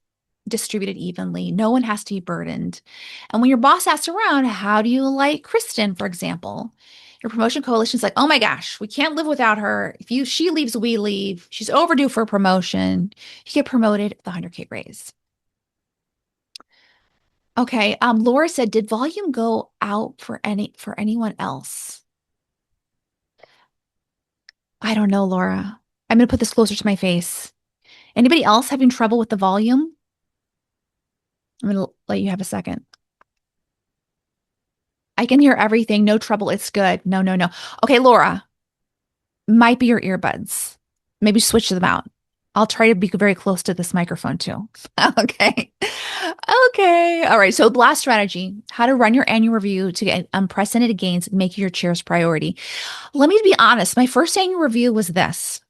distributed evenly. No one has to be burdened. And when your boss asks around, how do you like Kristen, for example? Your promotion coalition is like, oh my gosh, we can't live without her. She leaves, we leave. She's overdue for a promotion. You get promoted, the 100K raise. Okay. Laura said, did volume go out for anyone else? I don't know, Laura. I'm going to put this closer to my face. Anybody else having trouble with the volume? I'm going to let you have a second. I can hear everything. No trouble. It's good. No, no, no. Okay, Laura, might be your earbuds. Maybe switch them out. I'll try to be very close to this microphone too. Okay. Okay. All right. So last strategy, how to run your annual review to get unprecedented gains, making your chairs priority. Let me be honest. My first annual review was this.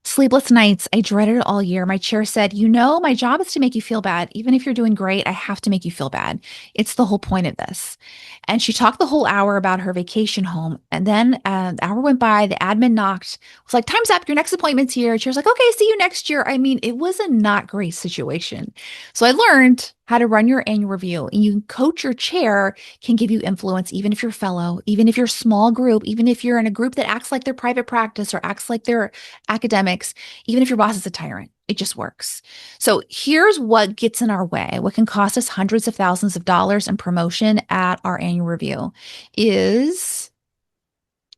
Sleepless nights. I dreaded it all year. My chair said, my job is to make you feel bad. Even if you're doing great, I have to make you feel bad. It's the whole point of this. And she talked the whole hour about her vacation home. And then the hour went by, the admin knocked, was like, time's up. Your next appointment's here. She was like, okay, see you next year. I mean, it was a not great situation. So I learned how to run your annual review. And you can coach your chair can give you influence, even if you're fellow, even if you're small group, even if you're in a group that acts like their private practice or acts like their academics, even if your boss is a tyrant, it just works. So here's what gets in our way, what can cost us hundreds of thousands of dollars in promotion at our annual review is,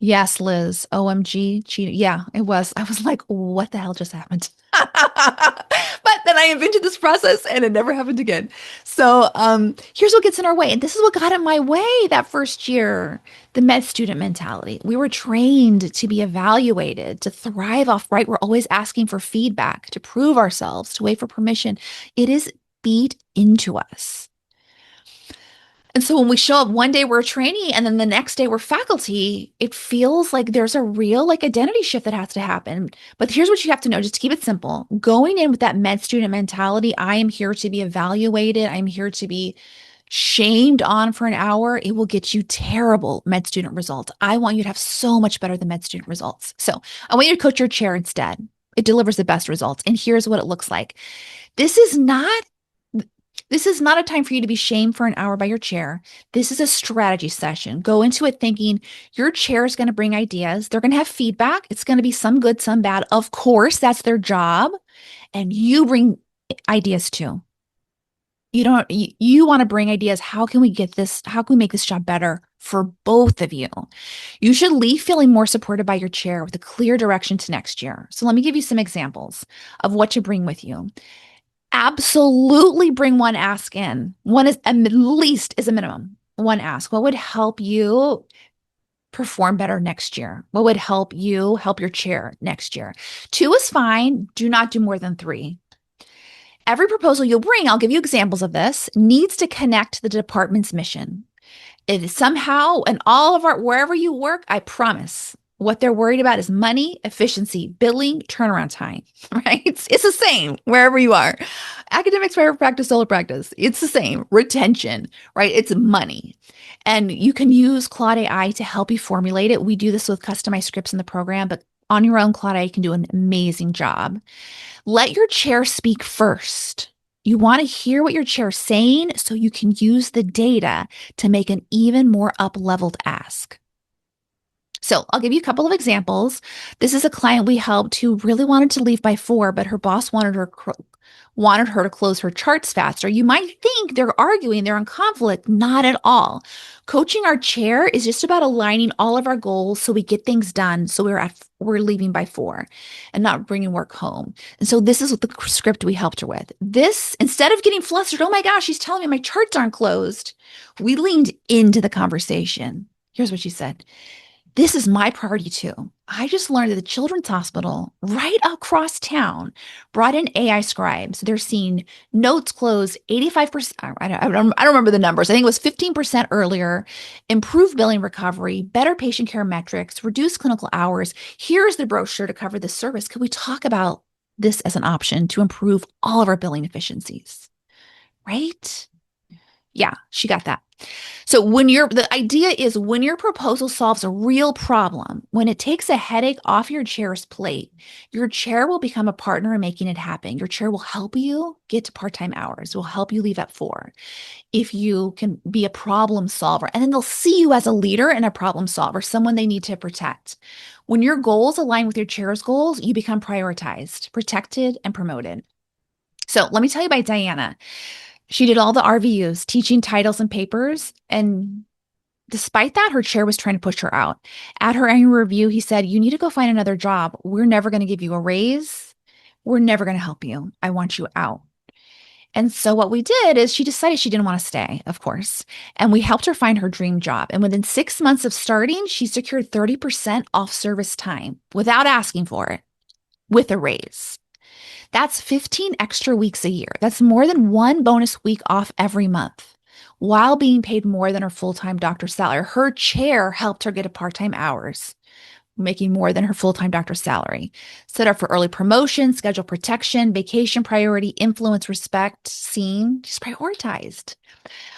yes, Liz, OMG, cheating. Yeah, it was. I was like, what the hell just happened? But then I invented this process and it never happened again. So here's what gets in our way. And this is what got in my way that first year, the med student mentality. We were trained to be evaluated, to thrive off, right? We're always asking for feedback, to prove ourselves, to wait for permission. It is beat into us. And so when we show up one day we're a trainee and then the next day we're faculty, it feels like there's a real identity shift that has to happen. But here's what you have to know, just to keep it simple. Going in with that med student mentality, I am here to be evaluated. I'm here to be shamed on for an hour. It will get you terrible med student results. I want you to have so much better than med student results. So I want you to coach your chair instead. It delivers the best results. And here's what it looks like. This is not a time for you to be shamed for an hour by your chair. This is a strategy session. Go into it thinking your chair is going to bring ideas. They're going to have feedback. It's going to be some good, some bad. Of course, that's their job. And you bring ideas too. You want to bring ideas. How can we get this? How can we make this job better for both of you? You should leave feeling more supported by your chair with a clear direction to next year. So let me give you some examples of what to bring with you. Absolutely bring one ask in. One is at least is a minimum. One ask. What would help you perform better next year? What would help you help your chair next year? Two is fine. Do not do more than three. Every proposal you'll bring, I'll give you examples of this, needs to connect to the department's mission. It is somehow, in all of our, wherever you work, I promise, what they're worried about is money, efficiency, billing, turnaround time, right? It's the same wherever you are. Academics, private practice, solo practice, it's the same. Retention, right? It's money. And you can use Claude AI to help you formulate it. We do this with customized scripts in the program, but on your own, Claude AI can do an amazing job. Let your chair speak first. You want to hear what your chair is saying so you can use the data to make an even more up-leveled ask. So I'll give you a couple of examples. This is a client we helped who really wanted to leave by 4, but her boss wanted her to close her charts faster. You might think they're arguing, they're in conflict. Not at all. Coaching our chair is just about aligning all of our goals so we get things done. So we're leaving by 4 and not bringing work home. And so this is what the script we helped her with. This, instead of getting flustered, oh my gosh, she's telling me my charts aren't closed. We leaned into the conversation. Here's what she said. This is my priority too. I just learned that the Children's Hospital right across town brought in AI scribes. They're seeing notes close 85%. I don't remember the numbers. I think it was 15% earlier, improved billing recovery, better patient care metrics, reduced clinical hours. Here's the brochure to cover this service. Could we talk about this as an option to improve all of our billing efficiencies? Right? Yeah, she got that. So the idea is when your proposal solves a real problem, when it takes a headache off your chair's plate, your chair will become a partner in making it happen. Your chair will help you get to part-time hours, will help you leave at 4 if you can be a problem solver. And then they'll see you as a leader and a problem solver, someone they need to protect. When your goals align with your chair's goals, you become prioritized, protected, and promoted. So let me tell you about Diana. She did all the RVUs, teaching titles and papers. And despite that, her chair was trying to push her out. At her annual review, he said, you need to go find another job. We're never going to give you a raise. We're never going to help you. I want you out. And so what we did is she decided she didn't want to stay, of course. And we helped her find her dream job. And within 6 months of starting, she secured 30% off service time without asking for it with a raise. That's 15 extra weeks a year. That's more than 1 bonus week off every month while being paid more than her full-time doctor salary. Her chair helped her get to part-time hours. making more than her full-time doctor's salary. Set up for early promotion, schedule protection, vacation priority, influence, respect, seen. She's prioritized.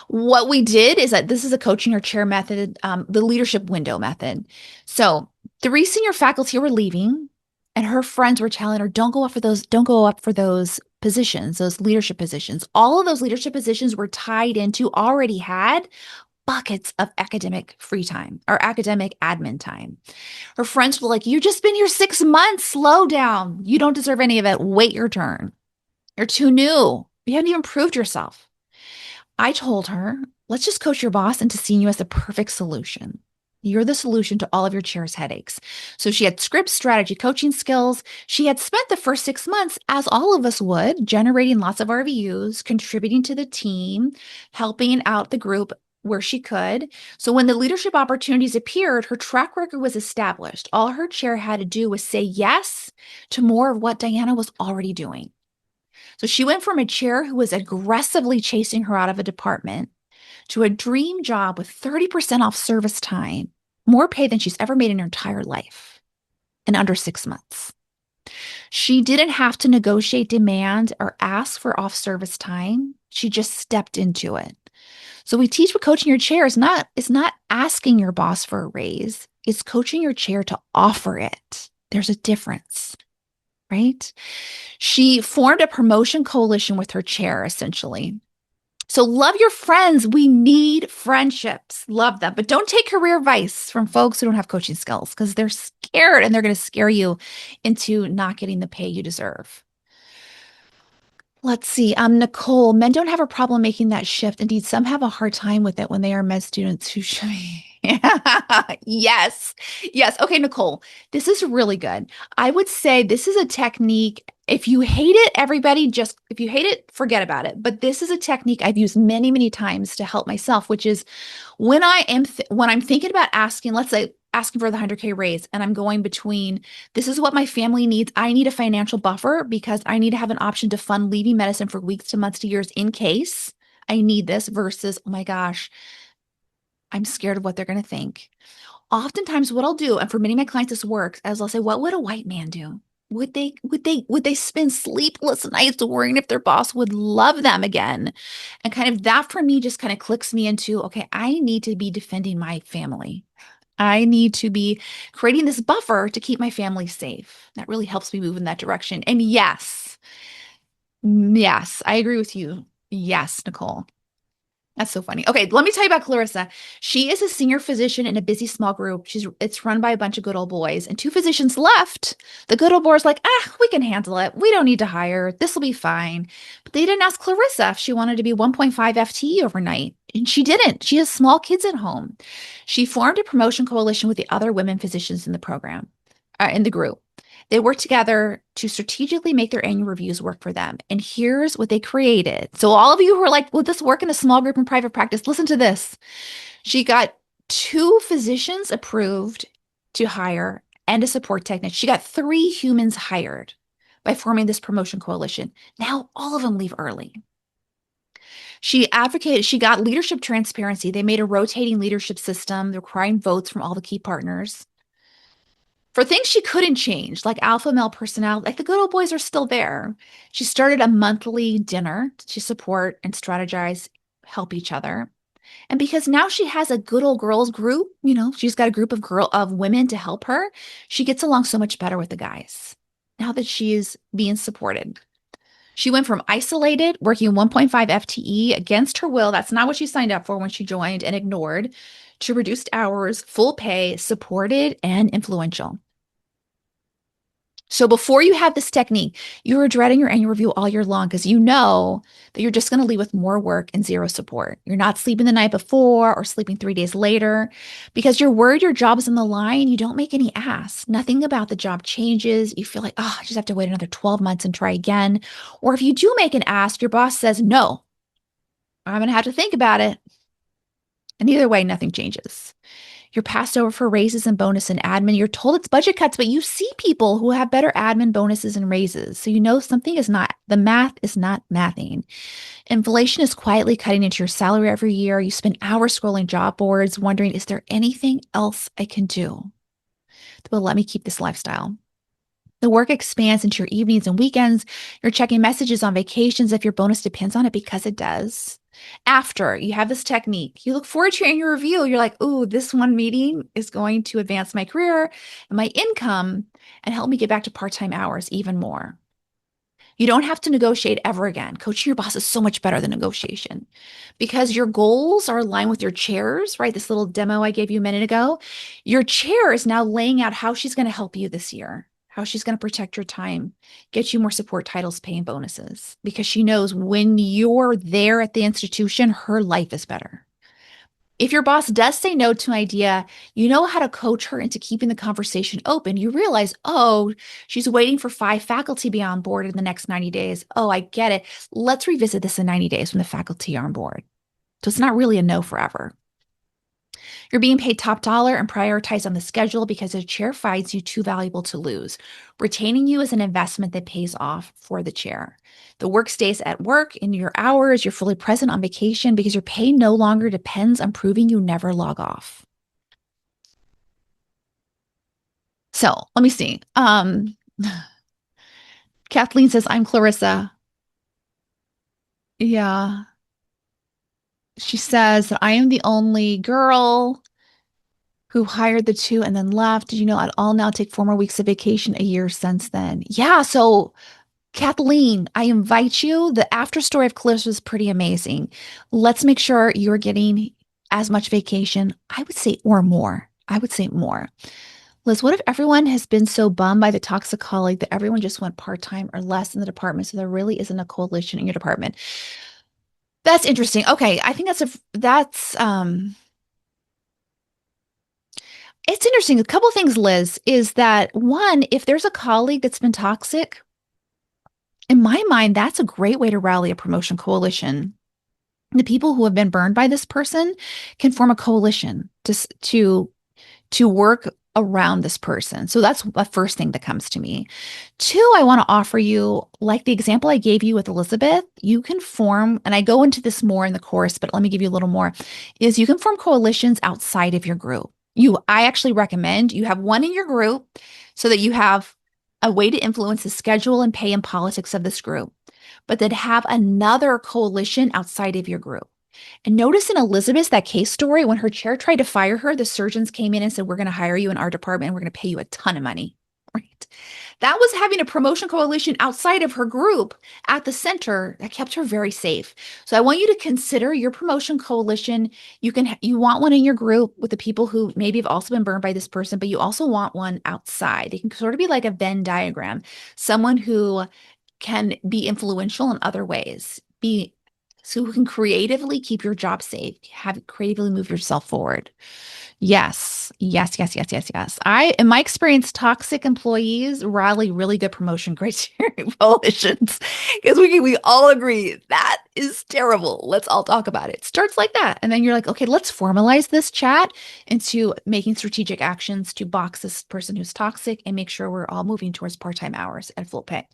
What we did is that this is a coaching or chair method, the leadership window method. So 3 senior faculty were leaving, and her friends were telling her, don't go up for those positions, those leadership positions. All of those leadership positions were tied into already had buckets of academic free time or academic admin time. Her friends were like, "You just been here 6 months. Slow down. You don't deserve any of it. Wait your turn. You're too new. You haven't even proved yourself." I told her, let's just coach your boss into seeing you as the perfect solution. You're the solution to all of your chair's headaches. So she had script, strategy, coaching skills. She had spent the first 6 months, as all of us would, generating lots of RVUs, contributing to the team, helping out the group where she could. So when the leadership opportunities appeared, her track record was established. All her chair had to do was say yes to more of what Diana was already doing. So she went from a chair who was aggressively chasing her out of a department to a dream job with 30% off service time, more pay than she's ever made in her entire life in under 6 months. She didn't have to negotiate, demand, or ask for off service time. She just stepped into it. So we teach what coaching your chair is not asking your boss for a raise. It's coaching your chair to offer it. There's a difference, right? She formed a promotion coalition with her chair, essentially. So love your friends. We need friendships. Love them. But don't take career advice from folks who don't have coaching skills because they're scared and they're going to scare you into not getting the pay you deserve. Let's see. Nicole, men don't have a problem making that shift. Indeed, some have a hard time with it when they are med students who should be. Yes. Yes. Okay, Nicole, this is really good. I would say this is a technique. If you hate it, everybody just, if you hate it, forget about it. But this is a technique I've used many, many times to help myself, which is when when I'm thinking about asking, let's say asking for the 100K raise, and I'm going between this is what my family needs. I need a financial buffer because I need to have an option to fund leaving medicine for weeks to months to years in case I need this versus, oh my gosh, I'm scared of what they're going to think. Oftentimes what I'll do, and for many of my clients this works, as I'll say, what would a white man do? Would they spend sleepless nights worrying if their boss would love them again? And kind of that for me just kind of clicks me into, okay, I need to be defending my family. I need to be creating this buffer to keep my family safe. That really helps me move in that direction. And yes, I agree with you. Yes, Nicole. That's so funny. Okay, let me tell you about Clarissa. She is a senior physician in a busy small group. It's run by a bunch of good old boys, and 2 physicians left. The good old boys like, we can handle it. We don't need to hire. This will be fine. But they didn't ask Clarissa if she wanted to be 1.5 FTE overnight, and she didn't. She has small kids at home. She formed a promotion coalition with the other women physicians in the program, in the group. They worked together to strategically make their annual reviews work for them. And here's what they created. So all of you who are like, will this work in a small group in private practice? Listen to this. She got 2 physicians approved to hire and a support technician. She got 3 humans hired by forming this promotion coalition. Now all of them leave early. She advocated, she got leadership transparency. They made a rotating leadership system requiring votes from all the key partners. For things she couldn't change, like alpha male personality, like the good old boys are still there. She started a monthly dinner to support and strategize, help each other. And because now she has a good old girls group, she's got a group of women to help her, she gets along so much better with the guys now that she is being supported. She went from isolated, working 1.5 FTE against her will, that's not what she signed up for when she joined and ignored, to reduced hours, full pay, supported, and influential. So before you have this technique, you are dreading your annual review all year long because you know that you're just going to leave with more work and zero support. You're not sleeping the night before or sleeping 3 days later because you're worried your job is on the line. You don't make any asks. Nothing about the job changes. You feel like, I just have to wait another 12 months and try again. Or if you do make an ask, your boss says, no, I'm going to have to think about it. And either way, nothing changes. You're passed over for raises and bonus and admin. You're told it's budget cuts, but you see people who have better admin bonuses and raises. So you know the math is not mathing. Inflation is quietly cutting into your salary every year. You spend hours scrolling job boards, wondering, is there anything else I can do? that will let me keep this lifestyle. The work expands into your evenings and weekends. You're checking messages on vacations if your bonus depends on it, because it does. After you have this technique, you look forward to your annual review. You're like, "Ooh, this one meeting is going to advance my career and my income and help me get back to part-time hours even more." You don't have to negotiate ever again. Coaching your boss is so much better than negotiation because your goals are aligned with your chairs, right? This little demo I gave you a minute ago. Your chair is now laying out how she's going to help you this year, how she's going to protect your time, get you more support titles, pay, and bonuses, because she knows when you're there at the institution, her life is better. If your boss does say no to an idea, you know how to coach her into keeping the conversation open. You realize, oh, she's waiting for 5 faculty to be on board in the next 90 days. Oh, I get it. Let's revisit this in 90 days when the faculty are on board. So it's not really a no forever. You're being paid top dollar and prioritized on the schedule because the chair finds you too valuable to lose. Retaining you is an investment that pays off for the chair. The work stays at work in your hours. You're fully present on vacation because your pay no longer depends on proving you never log off. So let me see. Kathleen says, I'm Clarissa. Yeah. She says that I am the only girl who hired the two and then left. Did you know I'll now take 4 more weeks of vacation a year since then? Yeah. So Kathleen, I invite you. The after story of Clarissa was pretty amazing. Let's make sure you're getting as much vacation, I would say, or more. I would say more. Liz, what if everyone has been so bummed by the toxic colleague that everyone just went part-time or less in the department, so there really isn't a coalition in your department? That's interesting. Okay, I think it's interesting. A couple things, Liz, is that one, if there's a colleague that's been toxic, in my mind, that's a great way to rally a promotion coalition. The people who have been burned by this person can form a coalition to work around this person. So that's the first thing that comes to me. Two, I want to offer you, like the example I gave you with Elizabeth, you can form, and I go into this more in the course, but let me give you a little more, is you can form coalitions outside of your group. I actually recommend you have one in your group so that you have a way to influence the schedule and pay and politics of this group, but then have another coalition outside of your group. And notice in Elizabeth's, that case story, when her chair tried to fire her, the surgeons came in and said, we're going to hire you in our department and we're going to pay you a ton of money. Right. That was having a promotion coalition outside of her group at the center that kept her very safe. So I want you to consider your promotion coalition. You want one in your group with the people who maybe have also been burned by this person, but you also want one outside. It can sort of be like a Venn diagram, someone who can be influential in other ways, so who can creatively keep your job safe, have creatively move yourself forward. Yes, yes, yes, yes, yes, yes. In my experience, toxic employees rally really good promotion criteria coalitions because we all agree that is terrible. Let's all talk about it. Starts like that, and then you're like, okay, let's formalize this chat into making strategic actions to box this person who's toxic and make sure we're all moving towards part-time hours at full pay.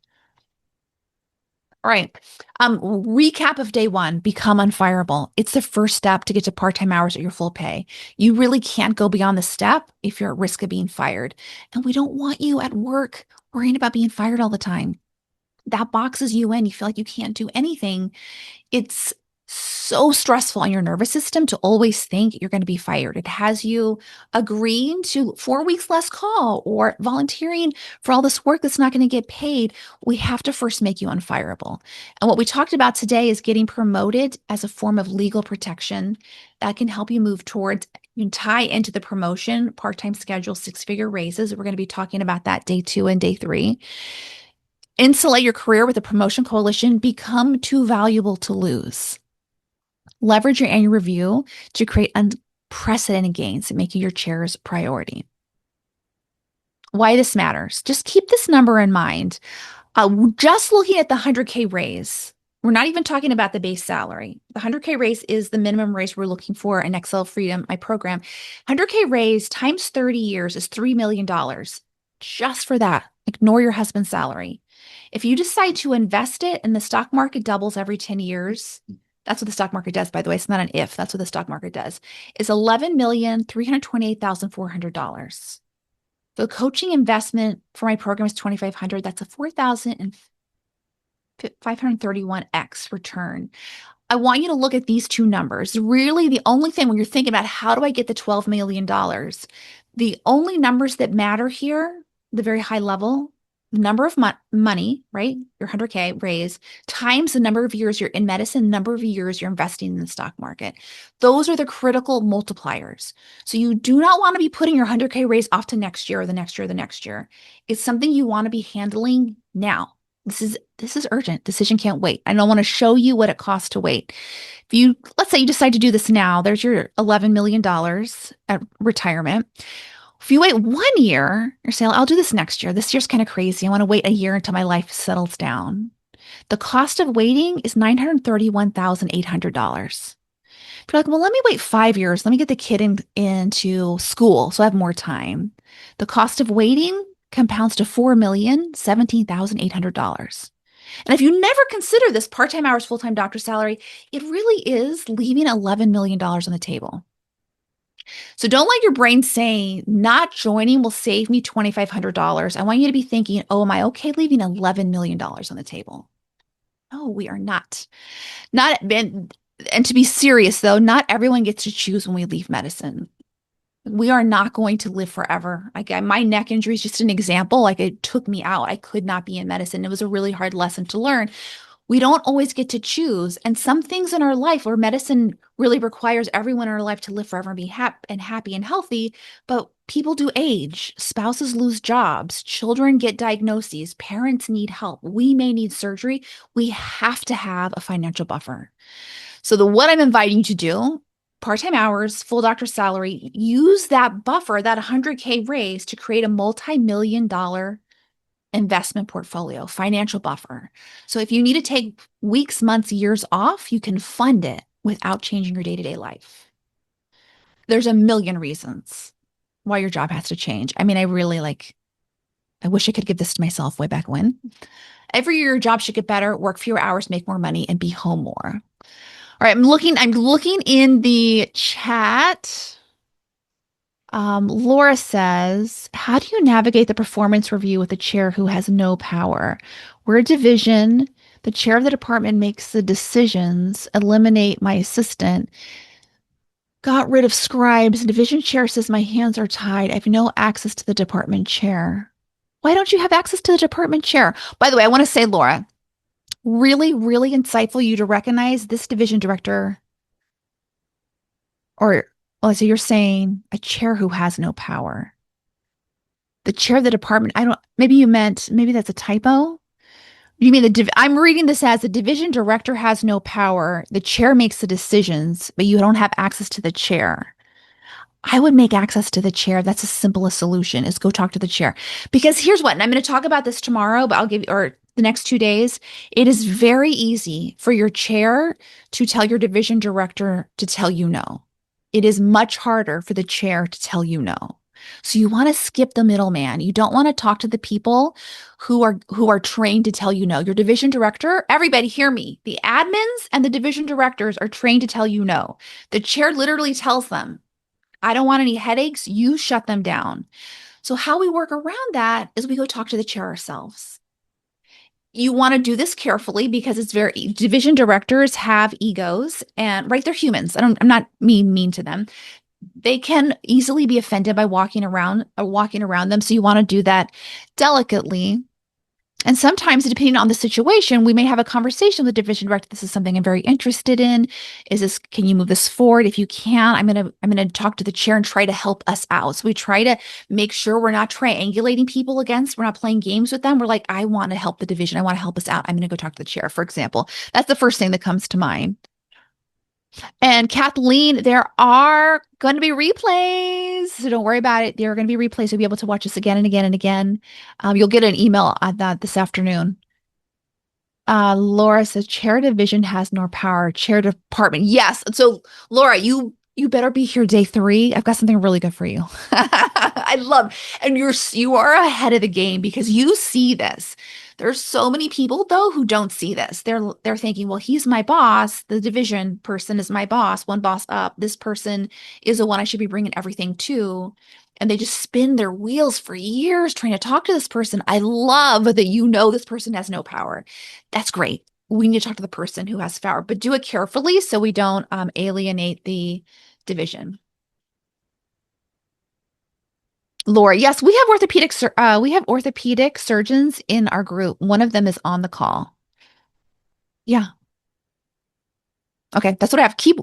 All right. Recap of day one, become unfireable. It's the first step to get to part-time hours at your full pay. You really can't go beyond the step if you're at risk of being fired. And we don't want you at work worrying about being fired all the time. That boxes you in. You feel like you can't do anything. It's so stressful on your nervous system to always think you're going to be fired. It has you agreeing to 4 weeks less call or volunteering for all this work that's not going to get paid. We have to first make you unfireable. And what we talked about today is getting promoted as a form of legal protection that can help you move towards, you can tie into the promotion, part-time schedule, 6-figure raises. We're going to be talking about that day 2 and day 3. Insulate your career with a promotion coalition. Become too valuable to lose. Leverage your annual review to create unprecedented gains and making your chair's priority. Why this matters. Just keep this number in mind. Just looking at the 100K raise, we're not even talking about the base salary. The 100K raise is the minimum raise we're looking for in Excel Freedom, my program. 100K raise times 30 years is $3 million. Just for that. Ignore your husband's salary. If you decide to invest it and the stock market doubles every 10 years, that's what the stock market does, by the way. It's not an if. That's what the stock market does. Is $11,328,400. The coaching investment for my program is 2,500. That's a 4,531x return. I want you to look at these two numbers. Really, the only thing when you're thinking about how do I get the $12 million, the only numbers that matter here, the very high level, the number of money, right? Your 100K raise times the number of years you're in medicine, number of years you're investing in the stock market. Those are the critical multipliers. So you do not want to be putting your 100K raise off to next year or the next year or the next year. It's something you want to be handling now. This is urgent. Decision can't wait. I don't want to show you what it costs to wait. If you, let's say you decide to do this now, there's your $11 million at retirement. If you wait 1 year, you're saying, I'll do this next year. This year's kind of crazy. I want to wait a year until my life settles down. The cost of waiting is $931,800. If you're like, well, let me wait 5 years. Let me get the kid into school so I have more time. The cost of waiting compounds to $4,017,800. And if you never consider this part-time hours, full-time doctor salary, it really is leaving $11 million on the table. So don't let your brain say not joining will save me $2,500. I want you to be thinking, oh, am I okay leaving $11 million on the table? No, we are not. And to be serious though, not everyone gets to choose when we leave medicine. We are not going to live forever. My neck injury is just an example. Like it took me out. I could not be in medicine. It was a really hard lesson to learn. We don't always get to choose. And some things in our life where medicine really requires everyone in our life to live forever and be happy and healthy, but people do age, spouses lose jobs, children get diagnoses, parents need help. We may need surgery. We have to have a financial buffer. So what I'm inviting you to do, part-time hours, full doctor salary, use that buffer, that 100K raise to create a multi-million-dollar investment portfolio, financial buffer. So if you need to take weeks, months, years off, you can fund it without changing your day-to-day life. There's a million reasons why your job has to change. I mean, I wish I could give this to myself way back when. Every year your job should get better, work fewer hours, make more money, and be home more. All right, I'm looking in the chat. Laura says, how do you navigate the performance review with a chair who has no power? We're a division. The chair of the department makes the decisions. Eliminate my assistant. Got rid of scribes. Division chair says my hands are tied. I have no access to the department chair. Why don't you have access to the department chair? By the way, I want to say, Laura, really, really insightful you to recognize this division director or so you're saying a chair who has no power. The chair of the department, maybe that's a typo. You mean I'm reading this as the division director has no power. The chair makes the decisions, but you don't have access to the chair. I would make access to the chair. That's the simplest solution is go talk to the chair. Because here's what, and I'm going to talk about this tomorrow, but or the next 2 days. It is very easy for your chair to tell your division director to tell you no. It is much harder for the chair to tell you no. So you want to skip the middleman. You don't want to talk to the people who are trained to tell you no. Your division director, everybody hear me. The admins and the division directors are trained to tell you no. The chair literally tells them, I don't want any headaches. You shut them down. So how we work around that is we go talk to the chair ourselves. You want to do this carefully because division directors have egos and right, they're humans. I'm not mean to them. They can easily be offended by walking around them. So you want to do that delicately. And sometimes, depending on the situation, we may have a conversation with the division director. This is something I'm very interested in. Can you move this forward? If you can, I'm gonna talk to the chair and try to help us out. So we try to make sure we're not triangulating people we're not playing games with them. We're like, I want to help the division. I want to help us out. I'm gonna go talk to the chair, for example. That's the first thing that comes to mind. And Kathleen, there are going to be replays. So don't worry about it. There are going to be replays. You'll be able to watch this again and again and again. You'll get an email on that this afternoon. Laura says, chair division has no power. Chair department. Yes. So Laura, you better be here day 3. I've got something really good for you. And you are ahead of the game because you see this. There's so many people though who don't see this. They're thinking, well, he's my boss. The division person is my boss, one boss up. This person is the one I should be bringing everything to. and they just spin their wheels for years trying to talk to this person. I love that you know this person has no power. That's great. We need to talk to the person who has power, but do it carefully so we don't alienate the division. Laura, yes, we have orthopedic surgeons in our group. One of them is on the call. Yeah. Okay, that's what I have. Keep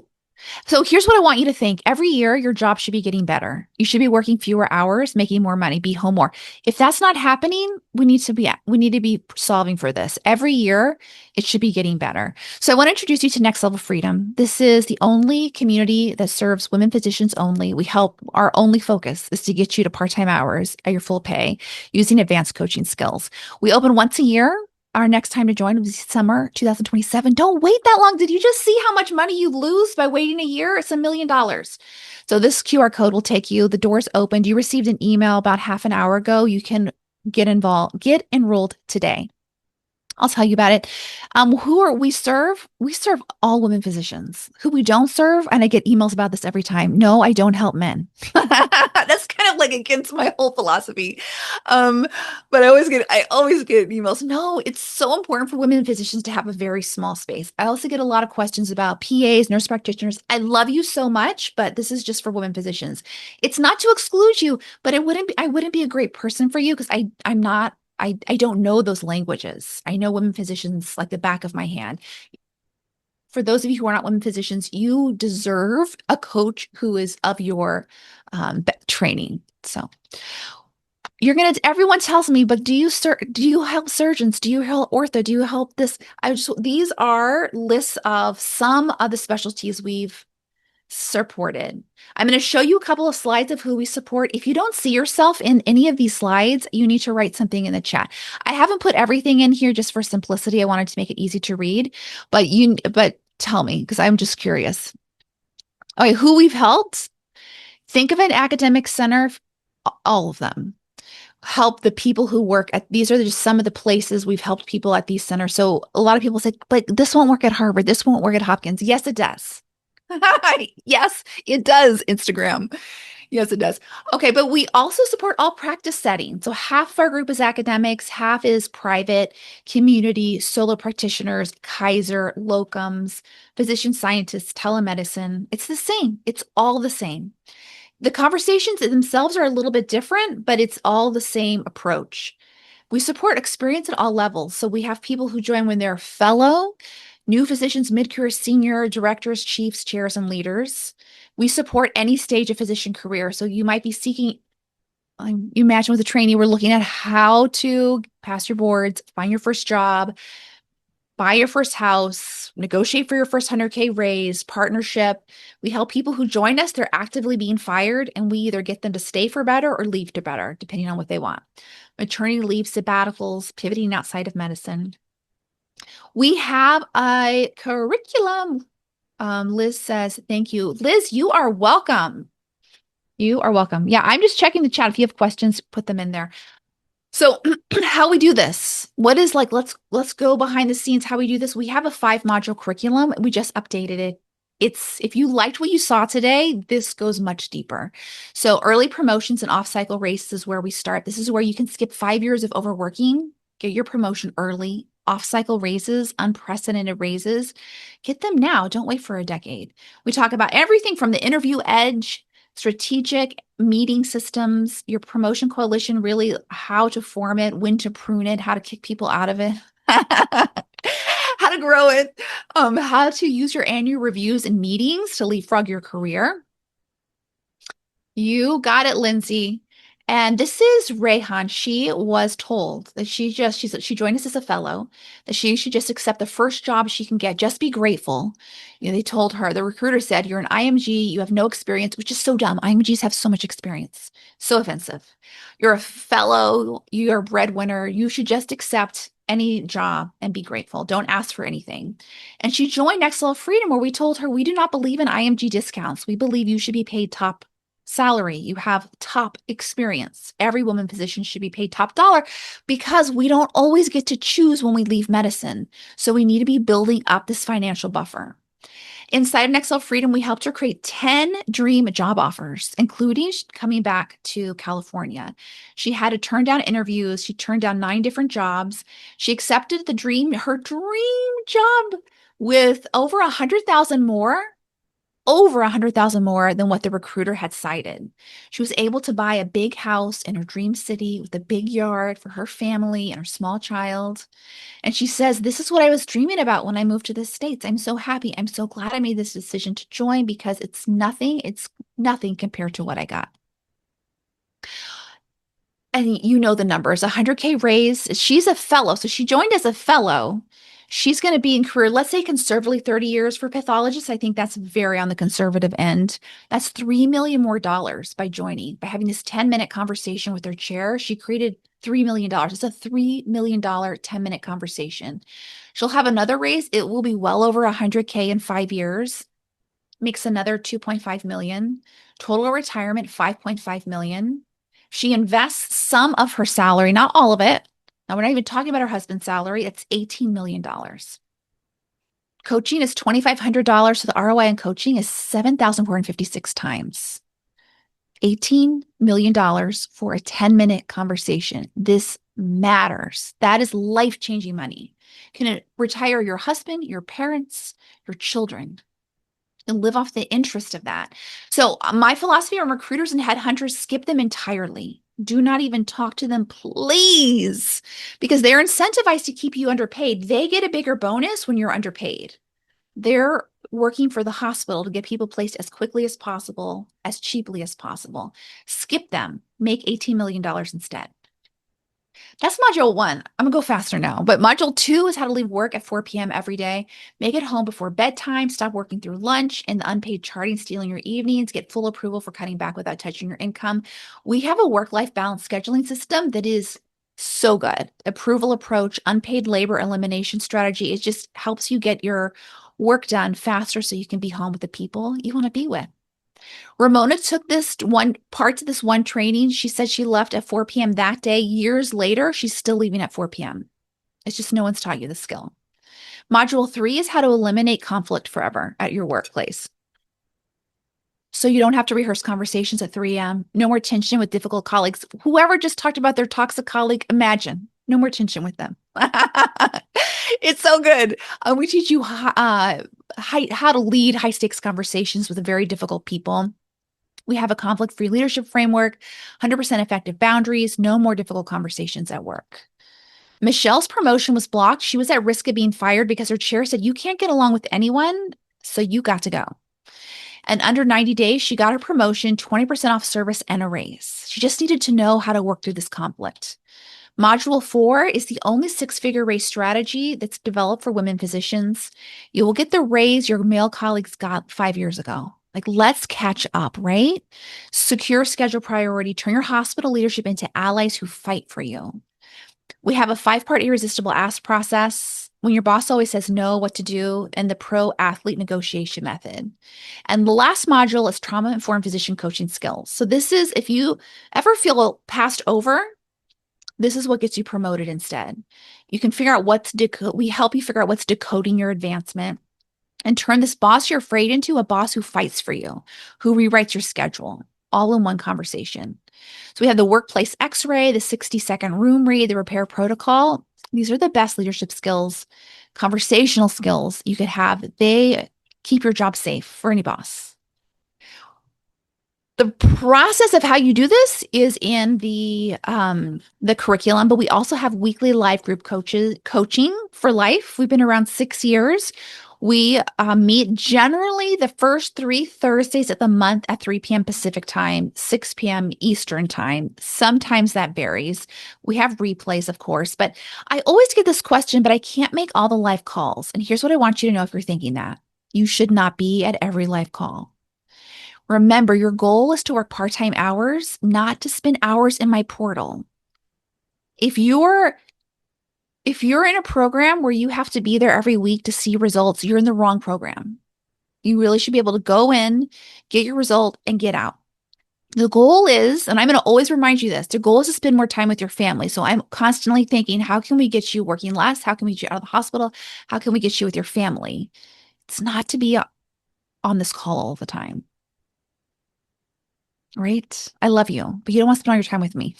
So here's what I want you to think. Every year, your job should be getting better. You should be working fewer hours, making more money, be home more. If that's not happening, we need to be solving for this. Every year, it should be getting better. So I want to introduce you to Next Level Freedom. This is the only community that serves women physicians only. Our only focus is to get you to part-time hours at your full pay using advanced coaching skills. We open once a year. Our next time to join was summer 2027. Don't wait that long. Did you just see how much money you lose by waiting a year? It's $1 million. So this QR code will take you. The doors opened. You received an email about half an hour ago. You can get enrolled today. I'll tell you about it. Who are we serve? We serve all women physicians. Who we don't serve, and I get emails about this every time. No, I don't help men. That's kind of like against my whole philosophy. Um, but I always get emails. No, it's so important for women physicians to have a very small space. I also get a lot of questions about PAs, nurse practitioners. I love you so much, but this is just for women physicians. It's not to exclude you, but I wouldn't be a great person for you because I'm not I don't know those languages. I know women physicians like the back of my hand. For those of you who are not women physicians, you deserve a coach who is of your training. So everyone tells me, but do you help surgeons? Do you help ortho? Do you help this? These are lists of some of the specialties we've supported. I'm going to show you a couple of slides of who we support. If you don't see yourself in any of these slides, you need to write something in the chat. I haven't put everything in here just for simplicity. I wanted to make it easy to read, but tell me because I'm just curious. Okay, who we've helped? Think of an academic center, all of them. Help the people who work at these are just some of the places we've helped people at these centers. So a lot of people say, but this won't work at Harvard. This won't work at Hopkins. Yes, it does. Yes, it does, Instagram. Yes, it does. Okay, but we also support all practice settings. So half of our group is academics, half is private, community, solo practitioners, Kaiser, locums, physician scientists, telemedicine. It's the same. It's all the same. The conversations themselves are a little bit different, but it's all the same approach. We support experience at all levels. So we have people who join when they're fellow, new physicians, mid-career, senior, directors, chiefs, chairs, and leaders. We support any stage of physician career. So you might be seeking, you imagine with a trainee, we're looking at how to pass your boards, find your first job, buy your first house, negotiate for your first 100K raise, partnership. We help people who join us, they're actively being fired, and we either get them to stay for better or leave to better, depending on what they want. Maternity leave, sabbaticals, pivoting outside of medicine. We have a curriculum. Liz says, thank you. Liz, you are welcome. You are welcome. Yeah, I'm just checking the chat. If you have questions, put them in there. So how we do this, let's go behind the scenes, how we do this. We have a 5-module curriculum. We just updated it. If you liked what you saw today, this goes much deeper. So early promotions and off-cycle races is where we start. This is where you can skip 5 years of overworking, get your promotion early. Off-cycle raises, unprecedented raises, get them now. Don't wait for a decade. We talk about everything from the interview edge, strategic meeting systems, your promotion coalition, really how to form it, when to prune it, how to kick people out of it, how to grow it, how to use your annual reviews and meetings to leapfrog your career. You got it, Lindsay. And this is Rayhan. She was told that she joined us as a fellow, that she should just accept the first job she can get. Just be grateful. They told her, the recruiter said, you're an IMG, you have no experience, which is so dumb. IMGs have so much experience. So offensive. You're a fellow, you're a breadwinner. You should just accept any job and be grateful. Don't ask for anything. And she joined Next Level Freedom, where we told her, we do not believe in IMG discounts. We believe you should be paid top salary. You have top experience. Every woman physician should be paid top dollar because we don't always get to choose when we leave medicine. So we need to be building up this financial buffer. Inside of Excel Freedom, we helped her create 10 dream job offers, including coming back to California. She had to turn down interviews. She turned down 9 different jobs. She accepted her dream job with over 100,000 more than what the recruiter had cited. She was able to buy a big house in her dream city with a big yard for her family and her small child. And she says, "This is what I was dreaming about when I moved to the States. I'm so happy. I'm so glad I made this decision to join because it's nothing compared to what I got." And you know the numbers, 100K raise. She's a fellow. So she joined as a fellow. She's going to be in career, let's say conservatively 30 years for pathologists. I think that's very on the conservative end. That's $3 million more by joining, by having this 10-minute conversation with her chair. She created $3 million. It's a $3 million 10-minute conversation. She'll have another raise. It will be well over 100K in 5 years. Makes another 2.5 million. Total retirement, 5.5 million. She invests some of her salary, not all of it. Now, we're not even talking about her husband's salary. It's $18 million. Coaching is $2,500. So the ROI on coaching is 7,456 times. $18 million for a 10-minute conversation. This matters. That is life-changing money. Can retire your husband, your parents, your children, and live off the interest of that. So my philosophy on recruiters and headhunters, skip them entirely. Do not even talk to them, please, because they're incentivized to keep you underpaid. They get a bigger bonus when you're underpaid. They're working for the hospital to get people placed as quickly as possible, as cheaply as possible. Skip them. Make $18 million instead. That's module 1. I'm gonna go faster now, but module 2 is how to leave work at 4 p.m. every day. Make it home before bedtime, stop working through lunch and the unpaid charting, stealing your evenings, get full approval for cutting back without touching your income. We have a work-life balance scheduling system that is so good. Approval approach, unpaid labor elimination strategy. It just helps you get your work done faster so you can be home with the people you want to be with. Ramona took parts of this one training. She said she left at 4 p.m. that day. Years later, she's still leaving at 4 p.m. It's just no one's taught you the skill. Module 3 is how to eliminate conflict forever at your workplace. So you don't have to rehearse conversations at 3 a.m. No more tension with difficult colleagues. Whoever just talked about their toxic colleague, imagine no more tension with them. It's so good. We teach you how to lead high stakes conversations with very difficult people. We have a conflict-free leadership framework, 100% effective boundaries, no more difficult conversations at work. Michelle's promotion was blocked. She was at risk of being fired because her chair said, "You can't get along with anyone, so you got to go." And under 90 days, she got her promotion, 20% off service, and a raise. She just needed to know how to work through this conflict. Module 4 is the only 6-figure raise strategy that's developed for women physicians. You will get the raise your male colleagues got 5 years ago. Like, let's catch up, right? Secure schedule priority, turn your hospital leadership into allies who fight for you. We have a 5-part irresistible ask process. When your boss always says no, what to do, and the pro athlete negotiation method. And the last module is trauma-informed physician coaching skills. So this is, if you ever feel passed over, this is what gets you promoted instead. You can figure out we help you figure out what's decoding your advancement and turn this boss you're afraid into a boss who fights for you, who rewrites your schedule, all in one conversation. So we have the workplace x-ray, the 60-second room read, the repair protocol. These are the best leadership skills, conversational skills you could have. They keep your job safe for any boss. The process of how you do this is in the curriculum, but we also have weekly live group coaching for life. We've been around 6 years. We meet generally the first 3 Thursdays of the month at 3 p.m. Pacific time, 6 p.m. Eastern time. Sometimes that varies. We have replays, of course, but I always get this question, but I can't make all the live calls. And here's what I want you to know if you're thinking that. You should not be at every live call. Remember, your goal is to work part-time hours, not to spend hours in my portal. If you're in a program where you have to be there every week to see results, you're in the wrong program. You really should be able to go in, get your result, and get out. The goal is, and I'm going to always remind you this, the goal is to spend more time with your family. So I'm constantly thinking, how can we get you working less? How can we get you out of the hospital? How can we get you with your family? It's not to be on this call all the time. Right? I love you, but you don't want to spend all your time with me.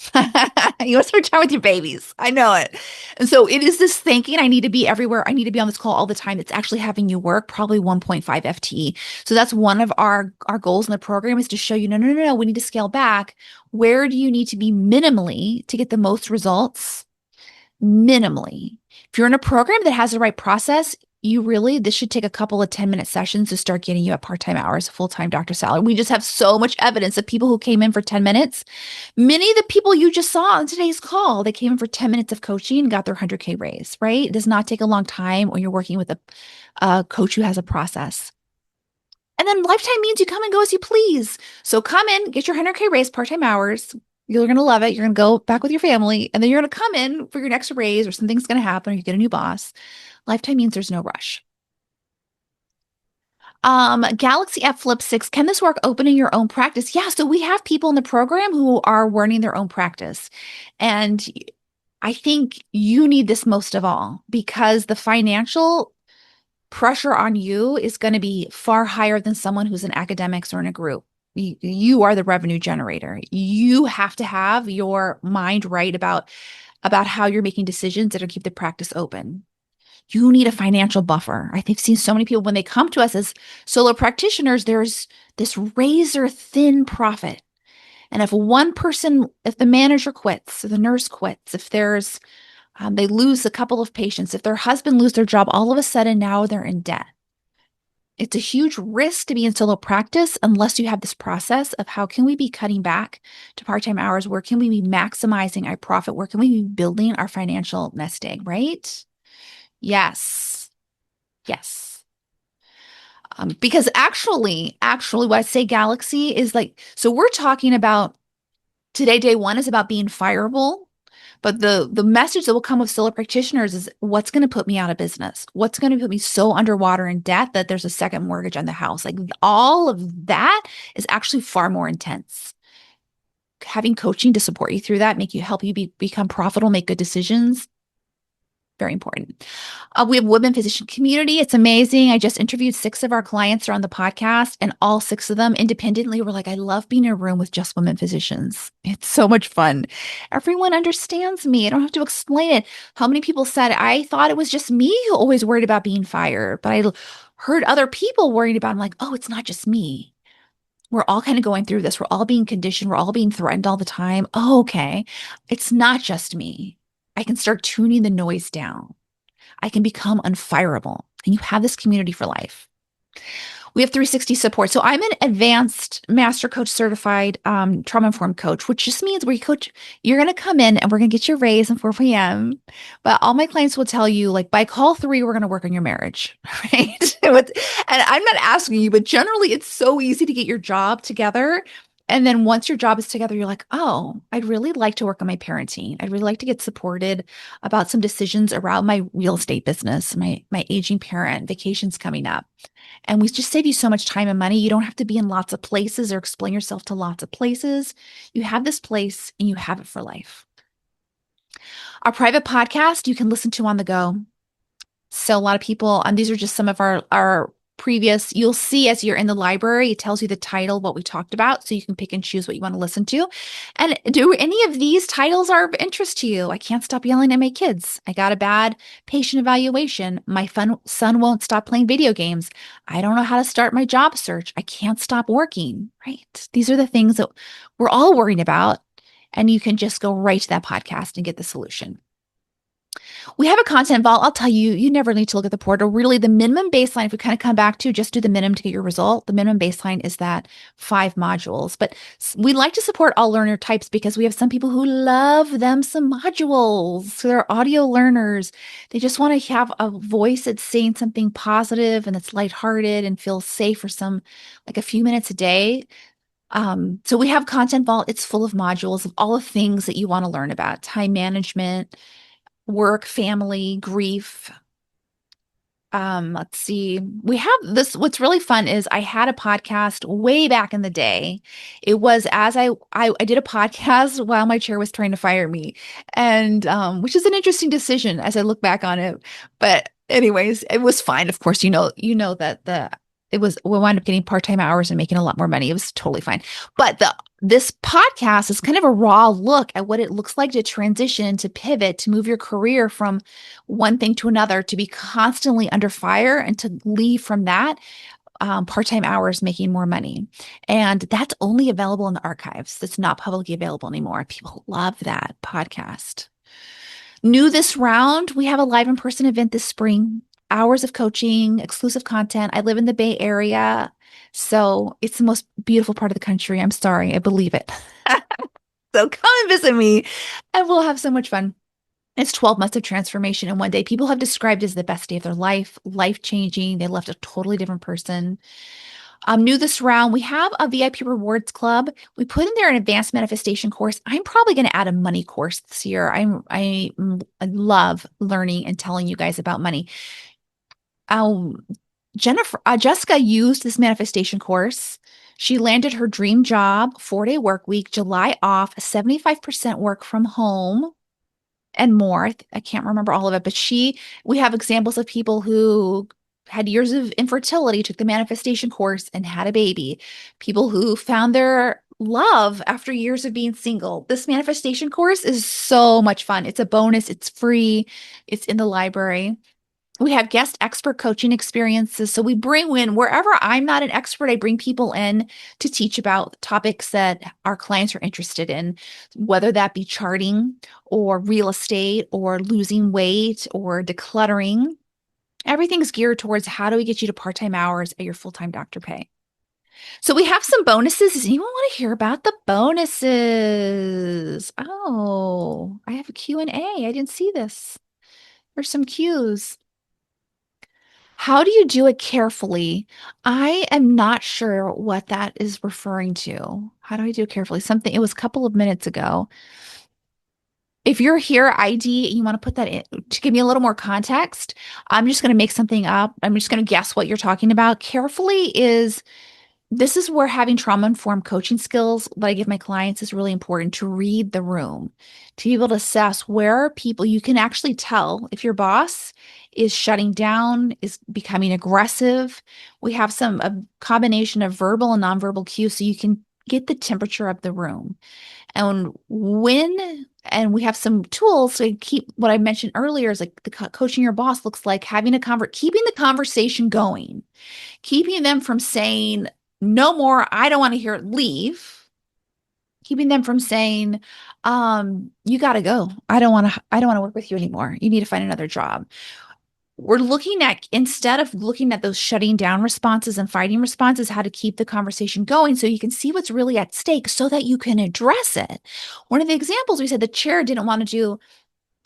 You want to spend time with your babies. I know it. And so it is this thinking, I need to be everywhere. I need to be on this call all the time. It's actually having you work probably 1.5 FTE. So that's one of our goals in the program is to show you, no, no, no, no, we need to scale back. Where do you need to be minimally to get the most results? Minimally. If you're in a program that has the right process, this should take a couple of 10-minute sessions to start getting you at part-time hours, full-time doctor salary. We just have so much evidence of people who came in for 10 minutes. Many of the people you just saw on today's call, they came in for 10 minutes of coaching and got their 100K raise, right? It does not take a long time when you're working with a coach who has a process. And then lifetime means you come and go as you please. So come in, get your 100K raise, part-time hours. You're going to love it. You're going to go back with your family, and then you're going to come in for your next raise, or something's going to happen, or you get a new boss. Lifetime means there's no rush. Galaxy F Flip 6, can this work opening your own practice? Yeah, so we have people in the program who are running their own practice. And I think you need this most of all because the financial pressure on you is going to be far higher than someone who's in academics or in a group. You are the revenue generator. You have to have your mind right about how you're making decisions that'll keep the practice open. You need a financial buffer. I've seen so many people when they come to us as solo practitioners, there's this razor thin profit. And if the manager quits, if the nurse quits, if they lose a couple of patients, if their husband loses their job, all of a sudden now they're in debt. It's a huge risk to be in solo practice unless you have this process of how can we be cutting back to part-time hours? Where can we be maximizing our profit? Where can we be building our financial nest egg, right? Yes. Yes. Because actually, what I say Galaxy is like, so we're talking about today, day one is about being fireable. But the message that will come with solo practitioners is what's going to put me out of business? What's going to put me so underwater in debt that there's a second mortgage on the house? Like all of that is actually far more intense. Having coaching to support you through that, help you become profitable, make good decisions. Very important. We have women physician community. It's amazing. I just interviewed 6 of our clients are on the podcast, and all 6 of them independently were like, I love being in a room with just women physicians. It's so much fun. Everyone understands me. I don't have to explain it. How many people said, I thought it was just me who always worried about being fired, but I heard other people worried about it. I'm like, oh, it's not just me. We're all kind of going through this. We're all being conditioned. We're all being threatened all the time. Oh, okay. It's not just me. I can start tuning the noise down. I can become un-fireable. And you have this community for life. We have 360 support. So I'm an advanced master coach certified trauma-informed coach, which just means you're going to come in and we're going to get your raise at 4 p.m. But all my clients will tell you, like, by call 3, we're going to work on your marriage, right? And I'm not asking you, but generally it's so easy to get your job together. And then once your job is together, you're like, oh, I'd really like to work on my parenting. I'd really like to get supported about some decisions around my real estate business, my aging parent, vacations coming up. And we just save you so much time and money. You don't have to be in lots of places or explain yourself to lots of places. You have this place and you have it for life. Our private podcast, you can listen to on the go. So a lot of people, and these are just some of our previous, you'll see as you're in the library, it tells you the title, what we talked about, so you can pick and choose what you want to listen to. And do any of these titles are of interest to you? I can't stop yelling at my kids. I got a bad patient evaluation. My son won't stop playing video games. I don't know how to start my job search. I can't stop working, right? These are the things that we're all worrying about. And you can just go right to that podcast and get the solution. We have a content vault. I'll tell you, you never need to look at the portal. Really, the minimum baseline, if we kind of come back to just do the minimum to get your result, the minimum baseline is that 5 modules. But we like to support all learner types because we have some people who love them some modules. So they're audio learners. They just want to have a voice that's saying something positive and that's lighthearted and feels safe for like a few minutes a day. So we have Content Vault. It's full of modules of all the things that you want to learn about: time management, work, family, grief. Let's see. We have this. What's really fun is I had a podcast way back in the day. It was as I did a podcast while my chair was trying to fire me, and which is an interesting decision as I look back on it. But anyways, it was fine. Of course, you know that we wound up getting part-time hours and making a lot more money. It was totally fine. But this podcast is kind of a raw look at what it looks like to transition, to pivot, to move your career from one thing to another, to be constantly under fire and to leave from that part-time hours making more money. And that's only available in the archives. It's not publicly available anymore. People love that podcast. New this round, we have a live in-person event this spring. Hours of coaching, exclusive content. I live in the Bay Area, so it's the most beautiful part of the country. I'm sorry, I believe it. So come and visit me, and we'll have so much fun. It's 12 months of transformation in one day. People have described it as the best day of their life, life-changing. They left a totally different person. New this round, we have a VIP rewards club. We put in there an advanced manifestation course. I'm probably going to add a money course this year. I love learning and telling you guys about money. Jessica used this manifestation course. She landed her dream job, 4-day work week, July off, 75% work from home, and more. I can't remember all of it, but we have examples of people who had years of infertility, took the manifestation course and had a baby. People who found their love after years of being single. This manifestation course is so much fun. It's a bonus. It's free. It's in the library. We have guest expert coaching experiences. So we bring in, wherever I'm not an expert, I bring people in to teach about topics that our clients are interested in, whether that be charting or real estate or losing weight or decluttering. Everything's geared towards how do we get you to part-time hours at your full-time doctor pay. So we have some bonuses. Does anyone want to hear about the bonuses? Oh, I have a Q&A. I didn't see this. There's some Qs. How do you do it carefully? I am not sure what that is referring to. How do I do it carefully? It was a couple of minutes ago. If you're here, ID, and you want to put that in to give me a little more context, I'm just going to make something up. I'm just going to guess what you're talking about. This is where having trauma-informed coaching skills that I give my clients is really important, to read the room, to be able to assess where are people. You can actually tell if your boss is shutting down, is becoming aggressive. We have a combination of verbal and nonverbal cues so you can get the temperature of the room. And we have some tools to keep what I mentioned earlier is like the coaching your boss looks like keeping the conversation going, keeping them from saying, no more, I don't want to hear it, leave. Keeping them from saying, you got to go. I don't want to work with you anymore. You need to find another job. We're looking at, instead of looking at those shutting down responses and fighting responses, how to keep the conversation going so you can see what's really at stake so that you can address it. One of the examples, we said the chair didn't want to do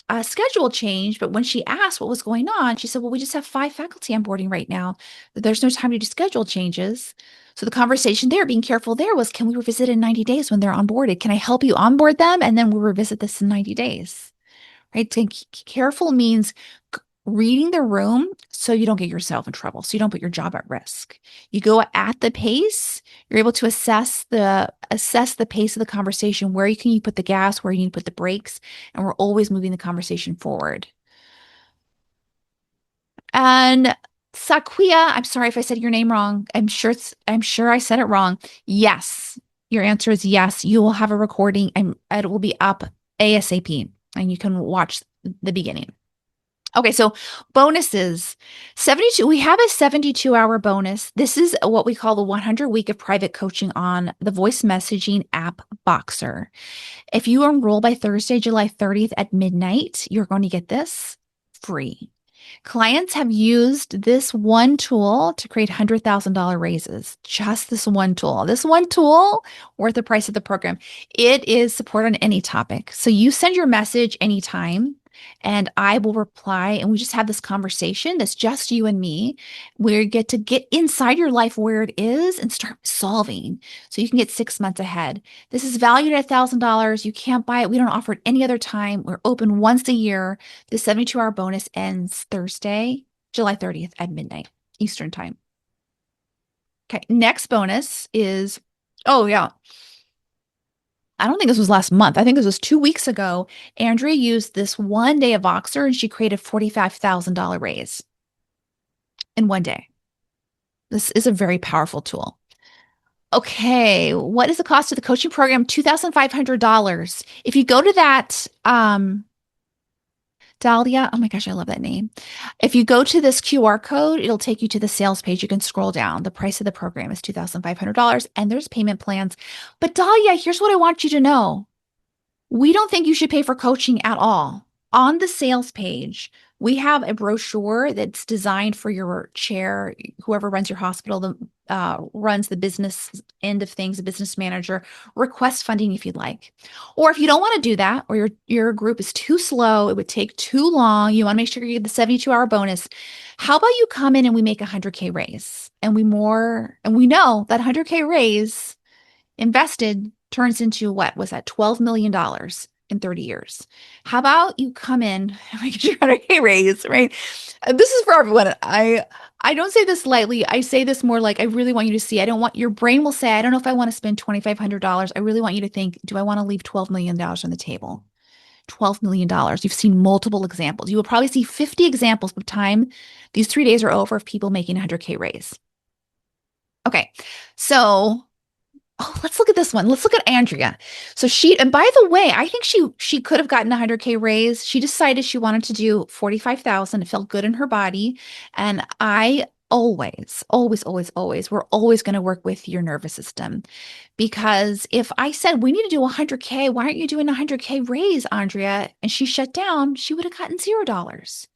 a schedule change, but when she asked what was going on, she said, well, we just have 5 faculty onboarding right now. There's no time to do schedule changes. So the conversation there, being careful there, was, can we revisit in 90 days when they're onboarded? Can I help you onboard them? And then we'll revisit this in 90 days, right? So careful means reading the room so you don't get yourself in trouble, so you don't put your job at risk. You go at the pace, you're able to assess the pace of the conversation, where you can put the gas, where you need to put the brakes, and we're always moving the conversation forward. And Sakia, I'm sorry if I said your name wrong. I'm sure I said it wrong. Yes. Your answer is yes. You will have a recording and it will be up ASAP and you can watch the beginning. Okay, so bonuses. 72, we have a 72-hour bonus. This is what we call the 100 week of private coaching on the voice messaging app Boxer. If you enroll by Thursday, July 30th at midnight, you're going to get this free. Clients have used this one tool to create $100,000 raises. Just this one tool. This one tool worth the price of the program. It is support on any topic. So you send your message anytime and I will reply, and we just have this conversation that's just you and me. We get to get inside your life where it is and start solving so you can get 6 months ahead. This is valued at $1,000. You can't buy it. We don't offer it any other time. We're open once a year. The 72-hour bonus ends Thursday, July 30th at midnight Eastern time. Okay, next bonus is, oh yeah, I don't think this was last month. I think this was 2 weeks ago. Andrea used this one day of Voxer and she created $45,000 raise in one day. This is a very powerful tool. Okay, what is the cost of the coaching program? $2,500. If you go to that, Dahlia, oh my gosh, I love that name. If you go to this QR code, it'll take you to the sales page. You can scroll down. The price of the program is $2,500 and there's payment plans. But Dahlia, here's what I want you to know. We don't think you should pay for coaching at all. On the sales page, we have a brochure that's designed for your chair, whoever runs your hospital, runs the business end of things, a business manager, request funding if you'd like. Or if you don't want to do that, or your group is too slow, it would take too long, you want to make sure you get the 72-hour bonus. How about you come in and we make a 100K raise? And we know that 100K raise invested turns into what was that $12 million in 30 years. How about you come in and make your 100K raise, right? This is for everyone. I don't say this lightly. I say this more like I really want you to see. I don't want your brain will say, I don't know if I want to spend $2,500. I really want you to think, do I want to leave $12 million on the table? $12 million. You've seen multiple examples. You will probably see 50 examples by the time these 3 days are over of people making a 100K raise. Okay. So let's look at this one. Let's look at Andrea. So and by the way, I think she could have gotten a 100K raise. She decided she wanted to do 45,000. It felt good in her body. And I always, always, always, always, we're always going to work with your nervous system. Because if I said we need to do 100K, why aren't you doing a 100K raise, Andrea? And she shut down, she would have gotten $0.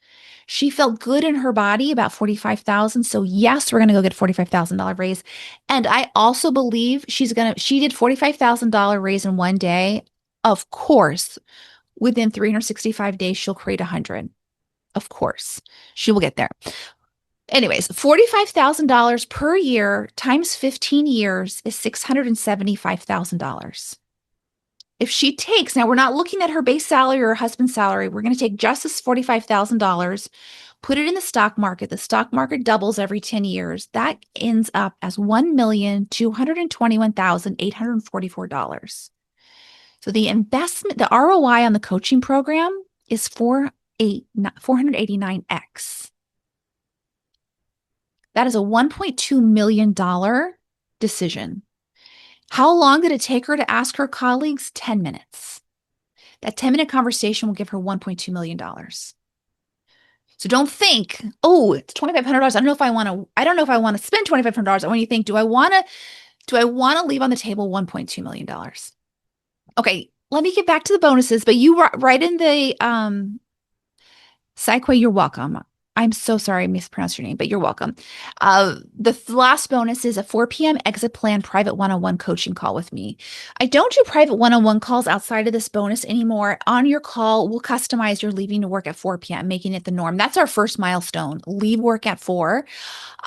She felt good in her body about 45,000. So yes, we're going to go get a $45,000 raise. And I also believe she did $45,000 raise in one day. Of course, within 365 days, she'll create 100. Of course, she will get there. Anyways, $45,000 per year times 15 years is $675,000. If she takes, now we're not looking at her base salary or her husband's salary. We're going to take just this $45,000, put it in the stock market. The stock market doubles every 10 years. That ends up as $1,221,844. So the investment, the ROI on the coaching program is 489x. That is a $1.2 million decision. How long did it take her to ask her colleagues? 10 minutes. That 10-minute conversation will give her $1.2 million. So don't think, oh, it's $2,500. I don't know if I want to spend $2,500. I want you to think, do I want to leave on the table $1.2 million? Okay, let me get back to the bonuses, but you were right in the Psyche, you're welcome. I'm so sorry I mispronounced your name, but you're welcome. The last bonus is a 4 p.m. exit plan private one-on-one coaching call with me. I don't do private one-on-one calls outside of this bonus anymore. On your call, we'll customize your leaving to work at 4 p.m., making it the norm. That's our first milestone, leave work at 4.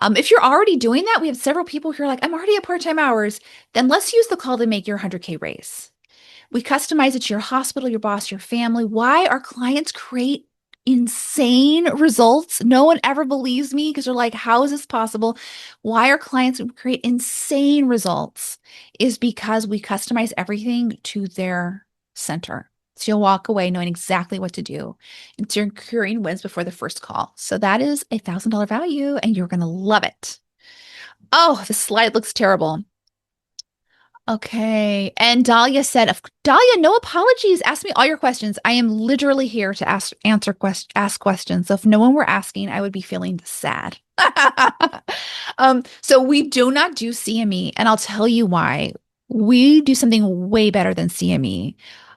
If you're already doing that, we have several people who are like, I'm already at part-time hours. Then let's use the call to make your 100K raise. We customize it to your hospital, your boss, your family. Why our clients create insane results. No one ever believes me because they're like, how is this possible? Why our clients create insane results is because we customize everything to their center. So you'll walk away knowing exactly what to do. It's your curing wins before the first call. So that is a $1,000 value and you're going to love it. Oh, the slide looks terrible. Okay. And Dahlia said, Dahlia, no apologies. Ask me all your questions. I am literally here to ask questions. So if no one were asking, I would be feeling sad. So we do not do CME, and I'll tell you why. We do something way better than CME.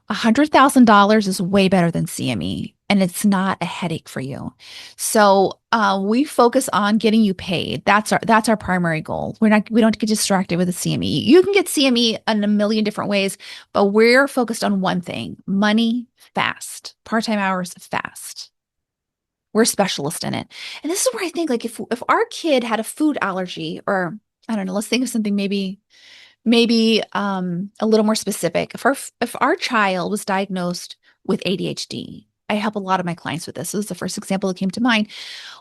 $100,000 is way better than CME, and it's not a headache for you. So we focus on getting you paid. That's our primary goal. We don't get distracted with the CME. You can get CME in a million different ways, but we're focused on one thing: money fast, part-time hours fast. We're a specialist in it. And this is where I think, like, if our kid had a food allergy, or I don't know, let's think of something maybe a little more specific. If our child was diagnosed with ADHD, I help a lot of my clients with this. This is the first example that came to mind.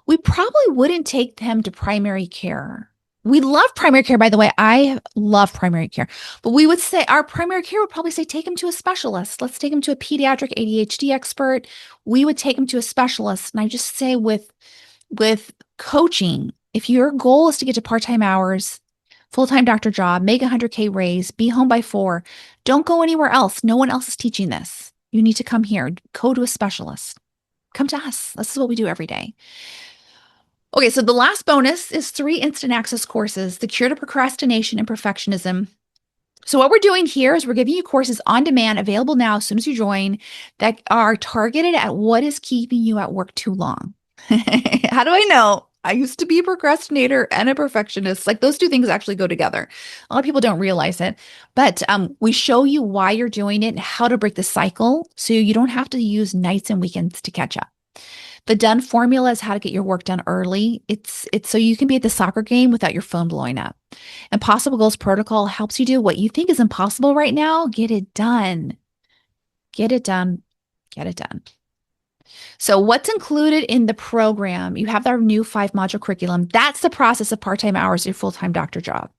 We probably wouldn't take them to primary care. We love primary care, by the way. I love primary care. But we would say our primary care would probably say, take them to a specialist. Let's take them to a pediatric ADHD expert. We would take them to a specialist. And I just say with coaching, If your goal is to get to part-time hours, full-time doctor job, make a 100K raise, be home by 4, don't go anywhere else. No one else is teaching this. You need to come here. Go to a specialist. Come to us. This is what we do every day. Okay, so the last bonus is 3 instant access courses, The Cure to Procrastination and Perfectionism. So what we're doing here is we're giving you courses on demand, available now as soon as you join, that are targeted at what is keeping you at work too long. How do I know? I used to be a procrastinator and a perfectionist. Like, those two things actually go together. A lot of people don't realize it, but we show you why you're doing it and how to break the cycle so you don't have to use nights and weekends to catch up. The done formula is how to get your work done early. It's so you can be at the soccer game without your phone blowing up. Impossible Goals Protocol helps you do what you think is impossible right now. Get it done. Get it done. Get it done. So what's included in the program? You have our new 5-module curriculum. That's the process of part-time hours, your full-time doctor job.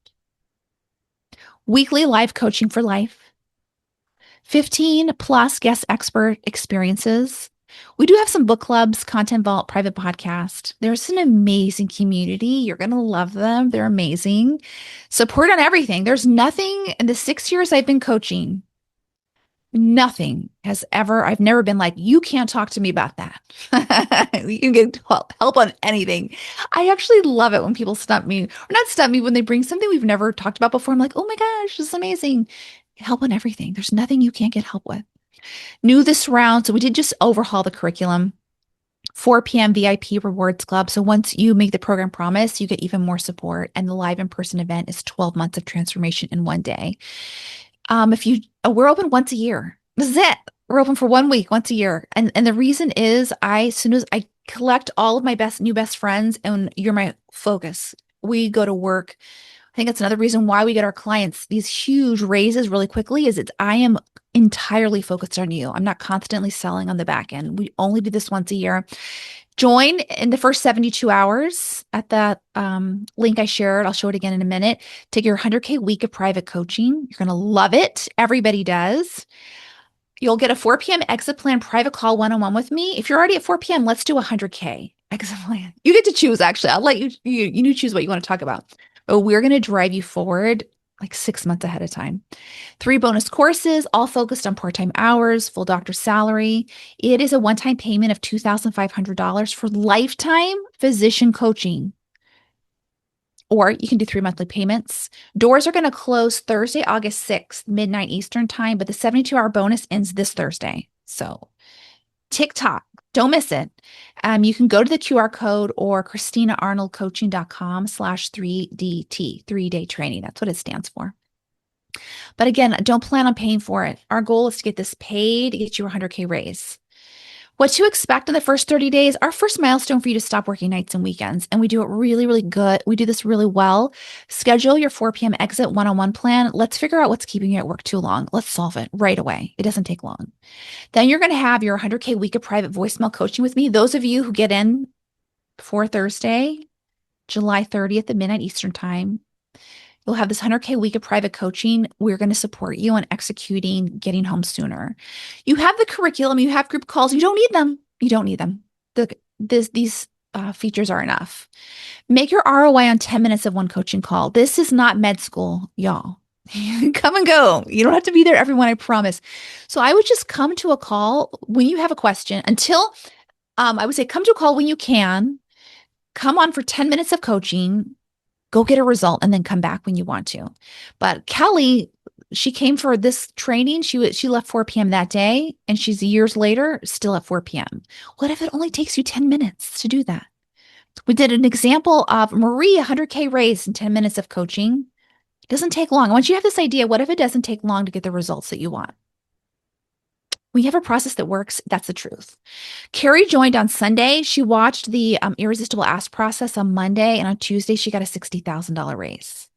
Weekly live coaching for life. 15 plus guest expert experiences. We do have some book clubs, content vault, private podcast. There's an amazing community. You're going to love them. They're amazing. Support on everything. There's nothing in the 6 years I've been coaching, nothing I've never been like, you can't talk to me about that. You can get help on anything. I actually love it when people stump me, or not stump me, when they bring something we've never talked about before. I'm like, oh my gosh, this is amazing. Help on everything. There's nothing you can't get help with. New this round, so we did just overhaul the curriculum. 4 p.m. VIP Rewards Club. So once you make the program promise, you get even more support. And the live in-person event is 12 months of transformation in one day. We're open once a year. This is it. We're open for 1 week, once a year. And the reason is as soon as I collect all of my new best friends, and you're my focus, we go to work. I think that's another reason why we get our clients these huge raises really quickly, is I am entirely focused on you. I'm not constantly selling on the back end. We only do this once a year. Join in the first 72 hours at that link I shared. I'll show it again in a minute. Take your 100K week of private coaching. You're going to love it. Everybody does. You'll get a 4 p.m. exit plan private call one-on-one with me. If you're already at 4 p.m., let's do a 100K exit plan. You get to choose, actually. I'll let you choose what you want to talk about. But we're going to drive you forward like 6 months ahead of time. 3 bonus courses, all focused on part-time hours, full doctor salary. It is a one-time payment of $2,500 for lifetime physician coaching. Or you can do 3 monthly payments. Doors are going to close Thursday, August 6th, midnight Eastern time, but the 72-hour bonus ends this Thursday. So TikTok, don't miss it. You can go to the QR code or ChristinaArnoldCoaching.com/3DT, 3-day training. That's what it stands for. But again, don't plan on paying for it. Our goal is to get this paid, to get you a 100K raise. What to expect in the first 30 days, our first milestone for you to stop working nights and weekends. And we do it really, really good. We do this really well. Schedule your 4 p.m. exit one-on-one plan. Let's figure out what's keeping you at work too long. Let's solve it right away. It doesn't take long. Then you're going to have your 100K week of private voicemail coaching with me. Those of you who get in before Thursday, July 30th at midnight Eastern time, you'll have this 100K week of private coaching. We're going to support you on executing, getting home sooner. You have the curriculum, you have group calls. You don't need them. You don't need them. These features are enough. Make your ROI on 10 minutes of one coaching call. This is not med school, y'all. Come and go. You don't have to be there, everyone, I promise. So I would just come to a call when you have a question. Until I would say come to a call when you can. Come on for 10 minutes of coaching. Go get a result and then come back when you want to. But Kelly, she came for this training. She left 4 p.m. that day, and she's years later still at 4 p.m. What if it only takes you 10 minutes to do that? We did an example of Marie, 100K raise in 10 minutes of coaching. It doesn't take long. Once you have this idea, what if it doesn't take long to get the results that you want? When you have a process that works, that's the truth. Carrie joined on Sunday. She watched the Irresistible Ask process on Monday, and on Tuesday, she got a $60,000 raise.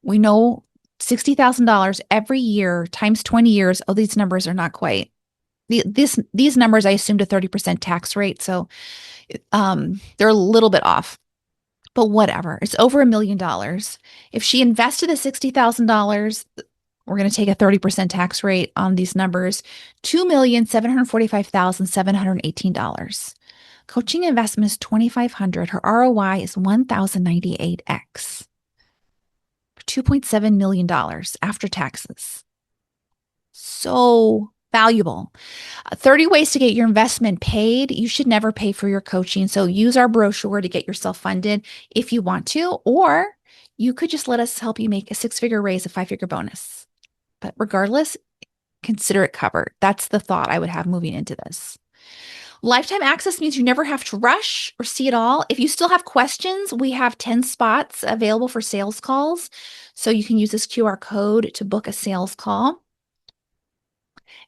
We know $60,000 every year times 20 years. Oh, these numbers are not quite. These numbers, I assumed a 30% tax rate, so they're a little bit off. But whatever, it's over $1 million. If she invested the $60,000, we're going to take a 30% tax rate on these numbers, $2,745,718. Coaching investment is 2,500. Her ROI is 1,098x for $2.7 million after taxes. So valuable. 30 ways to get your investment paid. You should never pay for your coaching. So use our brochure to get yourself funded if you want to, or you could just let us help you make a 6-figure raise, a 5-figure bonus. But regardless, consider it covered. That's the thought I would have moving into this. Lifetime access means you never have to rush or see it all. If you still have questions, we have 10 spots available for sales calls. So you can use this QR code to book a sales call.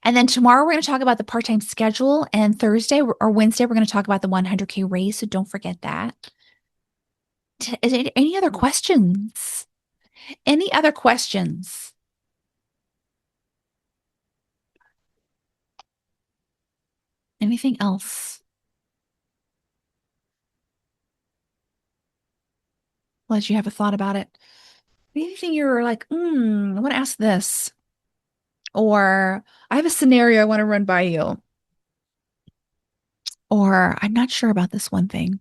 And then tomorrow we're going to talk about the part-time schedule, and Thursday or Wednesday we're going to talk about the 100K raise. So don't forget that. Is there any other questions? Any other questions? Anything else? Let you have a thought about it. Anything you're like, I want to ask this, or I have a scenario I want to run by you, or I'm not sure about this one thing.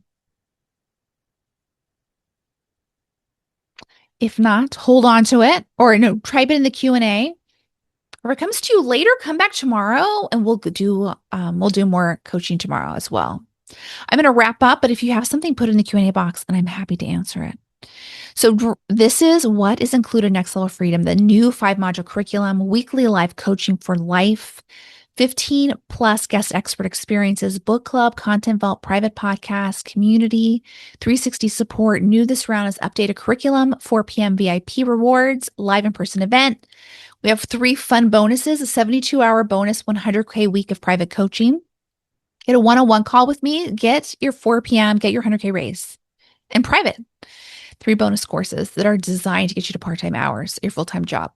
If not, hold on to it, or no, type it in the Q&A. If it comes to you later, come back tomorrow and we'll do more coaching tomorrow as well. I'm going to wrap up, but if you have something, put it in the Q&A box and I'm happy to answer it. So this is what is included in Next Level Freedom, the new 5-module curriculum, weekly live coaching for life, 15 plus guest expert experiences, book club, content vault, private podcast, community, 360 support. New this round is updated curriculum, 4 p.m. VIP rewards, live in-person event. We have 3 fun bonuses, a 72-hour bonus, 100K week of private coaching. Get a one-on-one call with me, get your 4 p.m., get your 100K raise in private. 3 bonus courses that are designed to get you to part-time hours, your full-time job.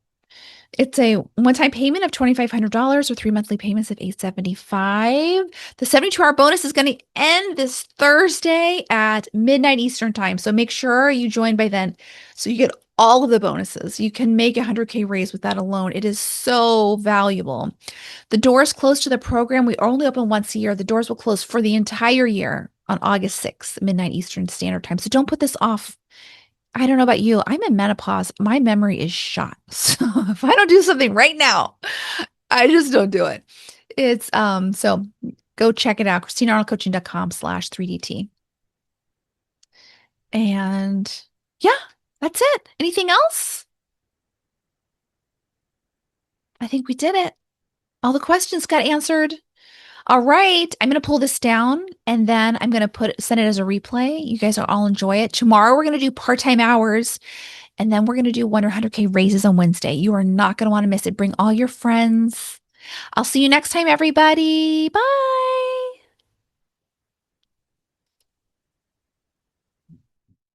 It's a one-time payment of $2,500 or 3 monthly payments of $875. The 72-hour bonus is going to end this Thursday at midnight Eastern time. So make sure you join by then so you get all of the bonuses. You can make a 100K raise with that alone. It is so valuable. The doors close to the program. We only open once a year. The doors will close for the entire year on August 6th, midnight Eastern Standard Time. So don't put this off. I don't know about you. I'm in menopause. My memory is shot. So if I don't do something right now, I just don't do it. It's so go check it out. ChristinaArnoldCoaching.com/3DT. And yeah, that's it. Anything else? I think we did it. All the questions got answered. All right. I'm going to pull this down and then I'm going to send it as a replay. You guys will all enjoy it. Tomorrow, we're going to do part-time hours and then we're going to do 100K raises on Wednesday. You are not going to want to miss it. Bring all your friends. I'll see you next time, everybody. Bye.